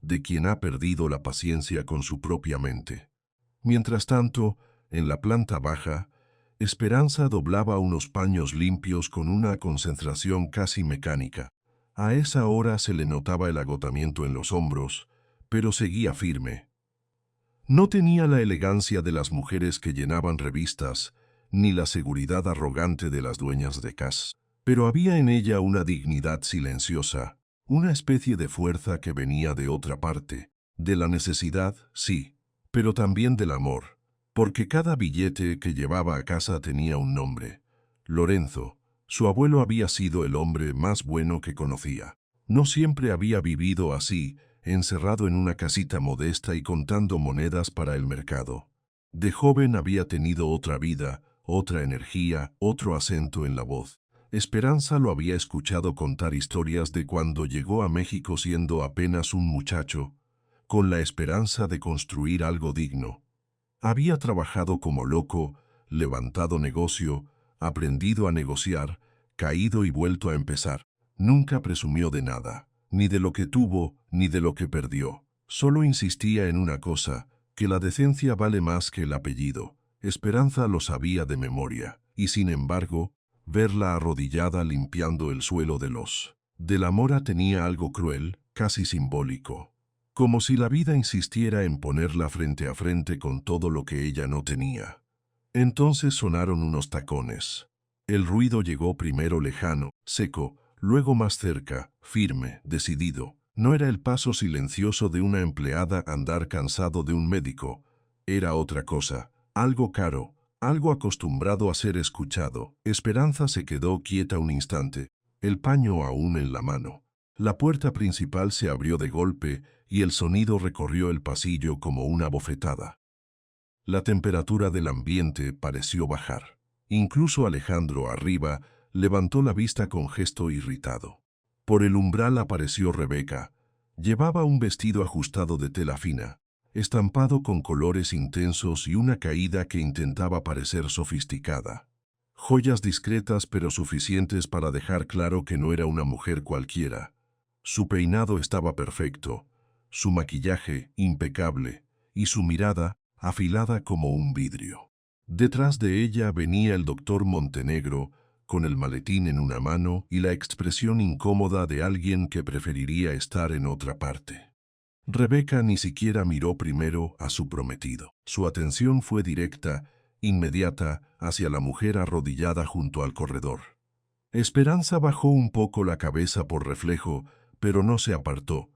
de quien ha perdido la paciencia con su propia mente. Mientras tanto, en la planta baja, Esperanza doblaba unos paños limpios con una concentración casi mecánica. A esa hora se le notaba el agotamiento en los hombros, pero seguía firme. No tenía la elegancia de las mujeres que llenaban revistas, ni la seguridad arrogante de las dueñas de casa. Pero había en ella una dignidad silenciosa, una especie de fuerza que venía de otra parte, de la necesidad, sí, pero también del amor, porque cada billete que llevaba a casa tenía un nombre. Lorenzo, su abuelo, había sido el hombre más bueno que conocía. No siempre había vivido así, encerrado en una casita modesta y contando monedas para el mercado. De joven había tenido otra vida, otra energía, otro acento en la voz. Esperanza lo había escuchado contar historias de cuando llegó a México siendo apenas un muchacho, con la esperanza de construir algo digno. Había trabajado como loco, levantado negocio, aprendido a negociar, caído y vuelto a empezar. Nunca presumió de nada, ni de lo que tuvo, ni de lo que perdió. Solo insistía en una cosa, que la decencia vale más que el apellido. Esperanza lo sabía de memoria, y sin embargo, verla arrodillada limpiando el suelo de la mora tenía algo cruel, casi simbólico. Como si la vida insistiera en ponerla frente a frente con todo lo que ella no tenía. Entonces sonaron unos tacones. El ruido llegó primero lejano, seco, luego más cerca, firme, decidido. No era el paso silencioso de una empleada andar cansado de un médico. Era otra cosa, algo caro, algo acostumbrado a ser escuchado. Esperanza se quedó quieta un instante, el paño aún en la mano. La puerta principal se abrió de golpe y el sonido recorrió el pasillo como una bofetada. La temperatura del ambiente pareció bajar. Incluso Alejandro, arriba, levantó la vista con gesto irritado. Por el umbral apareció Rebeca. Llevaba un vestido ajustado de tela fina, estampado con colores intensos y una caída que intentaba parecer sofisticada. Joyas discretas pero suficientes para dejar claro que no era una mujer cualquiera. Su peinado estaba perfecto, su maquillaje impecable y su mirada afilada como un vidrio. Detrás de ella venía el doctor Montenegro, con el maletín en una mano y la expresión incómoda de alguien que preferiría estar en otra parte. Rebeca ni siquiera miró primero a su prometido. Su atención fue directa, inmediata, hacia la mujer arrodillada junto al corredor. Esperanza bajó un poco la cabeza por reflejo, pero no se apartó.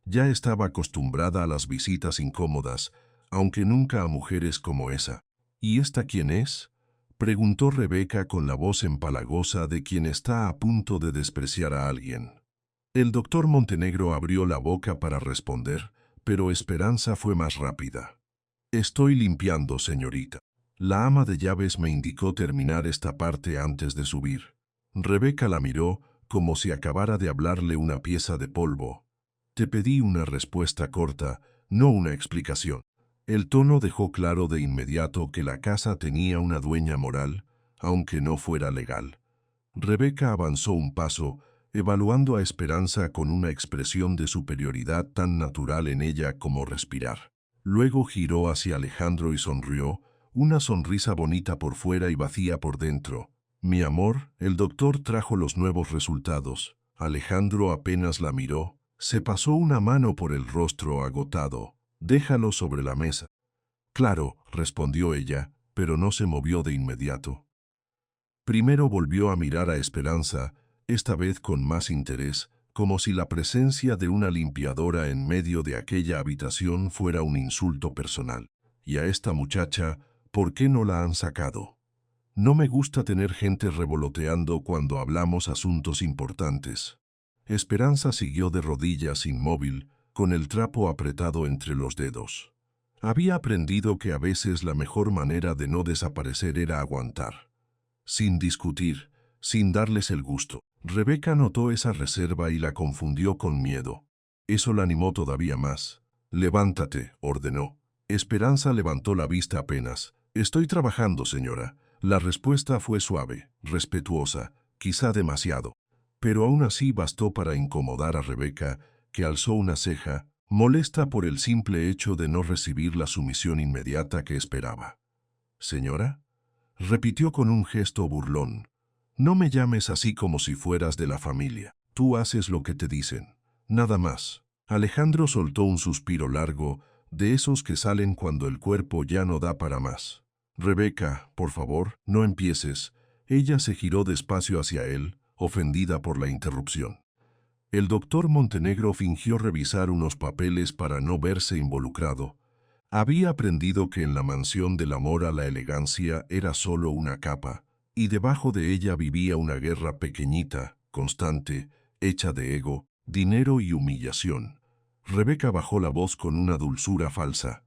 Ya estaba acostumbrada a las visitas incómodas, aunque nunca a mujeres como esa. ¿Y esta quién es?, preguntó Rebeca con la voz empalagosa de quien está a punto de despreciar a alguien. El doctor Montenegro abrió la boca para responder, pero Esperanza fue más rápida. «Estoy limpiando, señorita. La ama de llaves me indicó terminar esta parte antes de subir». Rebeca la miró como si acabara de hablarle una pieza de polvo. «Te pedí una respuesta corta, no una explicación». El tono dejó claro de inmediato que la casa tenía una dueña moral, aunque no fuera legal. Rebeca avanzó un paso, evaluando a Esperanza con una expresión de superioridad tan natural en ella como respirar. Luego giró hacia Alejandro y sonrió, una sonrisa bonita por fuera y vacía por dentro. «Mi amor, el doctor trajo los nuevos resultados». Alejandro apenas la miró, se pasó una mano por el rostro agotado. «Déjalo sobre la mesa». «Claro», respondió ella, pero no se movió de inmediato. Primero volvió a mirar a Esperanza, esta vez con más interés, como si la presencia de una limpiadora en medio de aquella habitación fuera un insulto personal. «¿Y a esta muchacha, por qué no la han sacado?» «No me gusta tener gente revoloteando cuando hablamos asuntos importantes». Esperanza siguió de rodillas inmóvil, con el trapo apretado entre los dedos. Había aprendido que a veces la mejor manera de no desaparecer era aguantar. Sin discutir, sin darles el gusto. Rebeca notó esa reserva y la confundió con miedo. Eso la animó todavía más. «Levántate», ordenó. Esperanza levantó la vista apenas. «Estoy trabajando, señora». La respuesta fue suave, respetuosa, quizá demasiado. Pero aún así bastó para incomodar a Rebeca, que alzó una ceja, molesta por el simple hecho de no recibir la sumisión inmediata que esperaba. «¿Señora?», repitió con un gesto burlón. «No me llames así como si fueras de la familia. Tú haces lo que te dicen. Nada más». Alejandro soltó un suspiro largo, de esos que salen cuando el cuerpo ya no da para más. «Rebeca, por favor, no empieces». Ella se giró despacio hacia él, ofendida por la interrupción. El doctor Montenegro fingió revisar unos papeles para no verse involucrado. Había aprendido que en la mansión del amor a la elegancia era solo una capa, y debajo de ella vivía una guerra pequeñita, constante, hecha de ego, dinero y humillación. Rebeca bajó la voz con una dulzura falsa.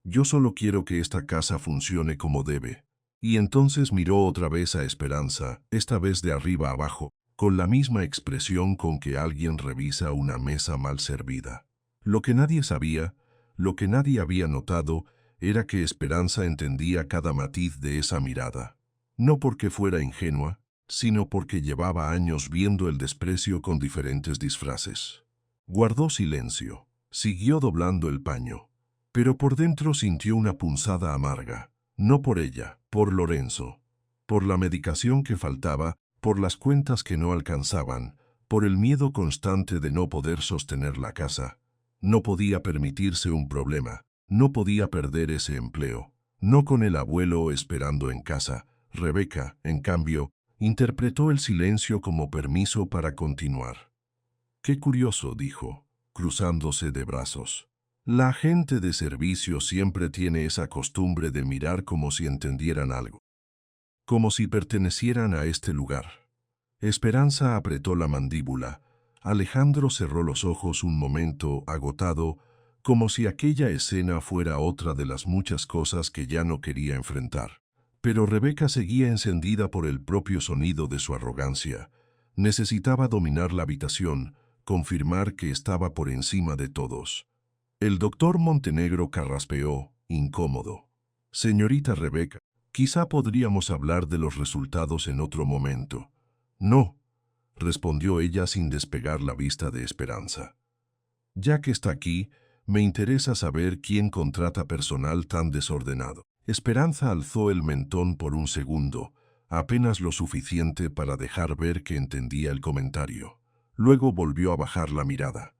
«Yo solo quiero que esta casa funcione como debe». Y entonces miró otra vez a Esperanza, esta vez de arriba abajo, con la misma expresión con que alguien revisa una mesa mal servida. Lo que nadie sabía, lo que nadie había notado, era que Esperanza entendía cada matiz de esa mirada. No porque fuera ingenua, sino porque llevaba años viendo el desprecio con diferentes disfraces. Guardó silencio, siguió doblando el paño, pero por dentro sintió una punzada amarga, no por ella, por Lorenzo, por la medicación que faltaba, por las cuentas que no alcanzaban, por el miedo constante de no poder sostener la casa. No podía permitirse un problema, no podía perder ese empleo, no con el abuelo esperando en casa. Rebeca, en cambio, interpretó el silencio como permiso para continuar. «Qué curioso», dijo, cruzándose de brazos. «La gente de servicio siempre tiene esa costumbre de mirar como si entendieran algo, como si pertenecieran a este lugar». Esperanza apretó la mandíbula. Alejandro cerró los ojos un momento, agotado, como si aquella escena fuera otra de las muchas cosas que ya no quería enfrentar. Pero Rebeca seguía encendida por el propio sonido de su arrogancia. Necesitaba dominar la habitación, confirmar que estaba por encima de todos. El doctor Montenegro carraspeó, incómodo. «Señorita Rebeca, quizá podríamos hablar de los resultados en otro momento». «No», respondió ella sin despegar la vista de Esperanza. «Ya que está aquí, me interesa saber quién contrata personal tan desordenado». Esperanza alzó el mentón por un segundo, apenas lo suficiente para dejar ver que entendía el comentario. Luego volvió a bajar la mirada.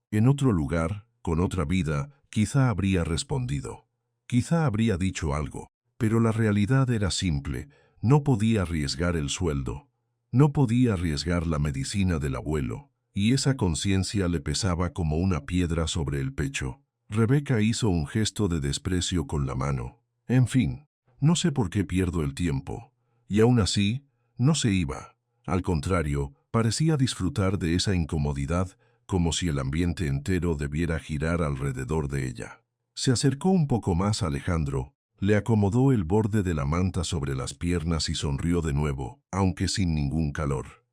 En otro lugar, con otra vida, quizá habría respondido. Quizá habría dicho algo, pero la realidad era simple. No podía arriesgar el sueldo. No podía arriesgar la medicina del abuelo, y esa conciencia le pesaba como una piedra sobre el pecho. Rebeca hizo un gesto de desprecio con la mano. «En fin, no sé por qué pierdo el tiempo». Y aún así, no se iba. Al contrario, parecía disfrutar de esa incomodidad, como si el ambiente entero debiera girar alrededor de ella. Se acercó un poco más a Alejandro, le acomodó el borde de la manta sobre las piernas y sonrió de nuevo, aunque sin ningún calor.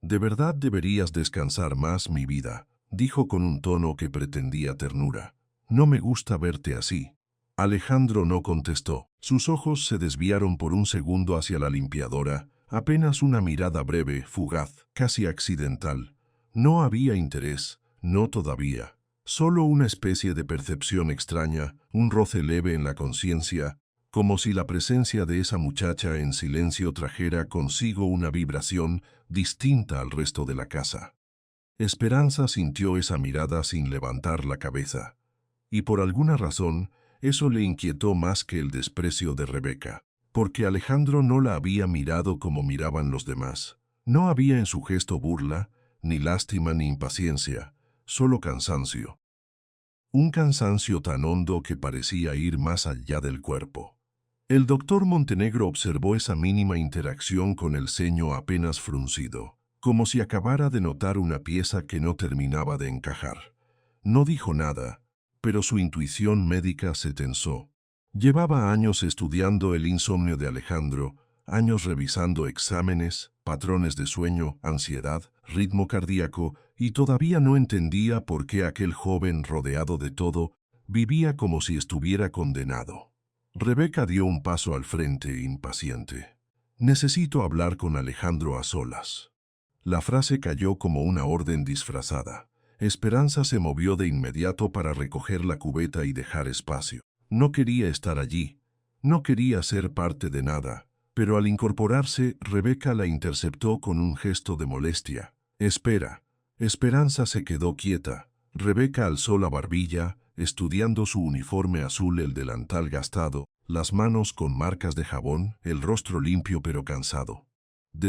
«De verdad deberías descansar más, mi vida», dijo con un tono que pretendía ternura. «No me gusta verte así». Alejandro no contestó. Sus ojos se desviaron por un segundo hacia la limpiadora, apenas una mirada breve, fugaz, casi accidental. No había interés, no todavía. Solo una especie de percepción extraña, un roce leve en la conciencia, como si la presencia de esa muchacha en silencio trajera consigo una vibración distinta al resto de la casa. Esperanza sintió esa mirada sin levantar la cabeza. Y por alguna razón, eso le inquietó más que el desprecio de Rebeca, porque Alejandro no la había mirado como miraban los demás. No había en su gesto burla, ni lástima ni impaciencia, solo cansancio. Un cansancio tan hondo que parecía ir más allá del cuerpo. El doctor Montenegro observó esa mínima interacción con el ceño apenas fruncido, como si acabara de notar una pieza que no terminaba de encajar. No dijo nada, pero su intuición médica se tensó. Llevaba años estudiando el insomnio de Alejandro, años revisando exámenes, patrones de sueño, ansiedad, ritmo cardíaco, y todavía no entendía por qué aquel joven, rodeado de todo, vivía como si estuviera condenado. Rebeca dio un paso al frente, impaciente. «Necesito hablar con Alejandro a solas». La frase cayó como una orden disfrazada. Esperanza se movió de inmediato para recoger la cubeta y dejar espacio. No quería estar allí, no quería ser parte de nada, pero al incorporarse, Rebeca la interceptó con un gesto de molestia. «Espera». Esperanza se quedó quieta. Rebeca alzó la barbilla, estudiando su uniforme azul, el delantal gastado, las manos con marcas de jabón, el rostro limpio pero cansado.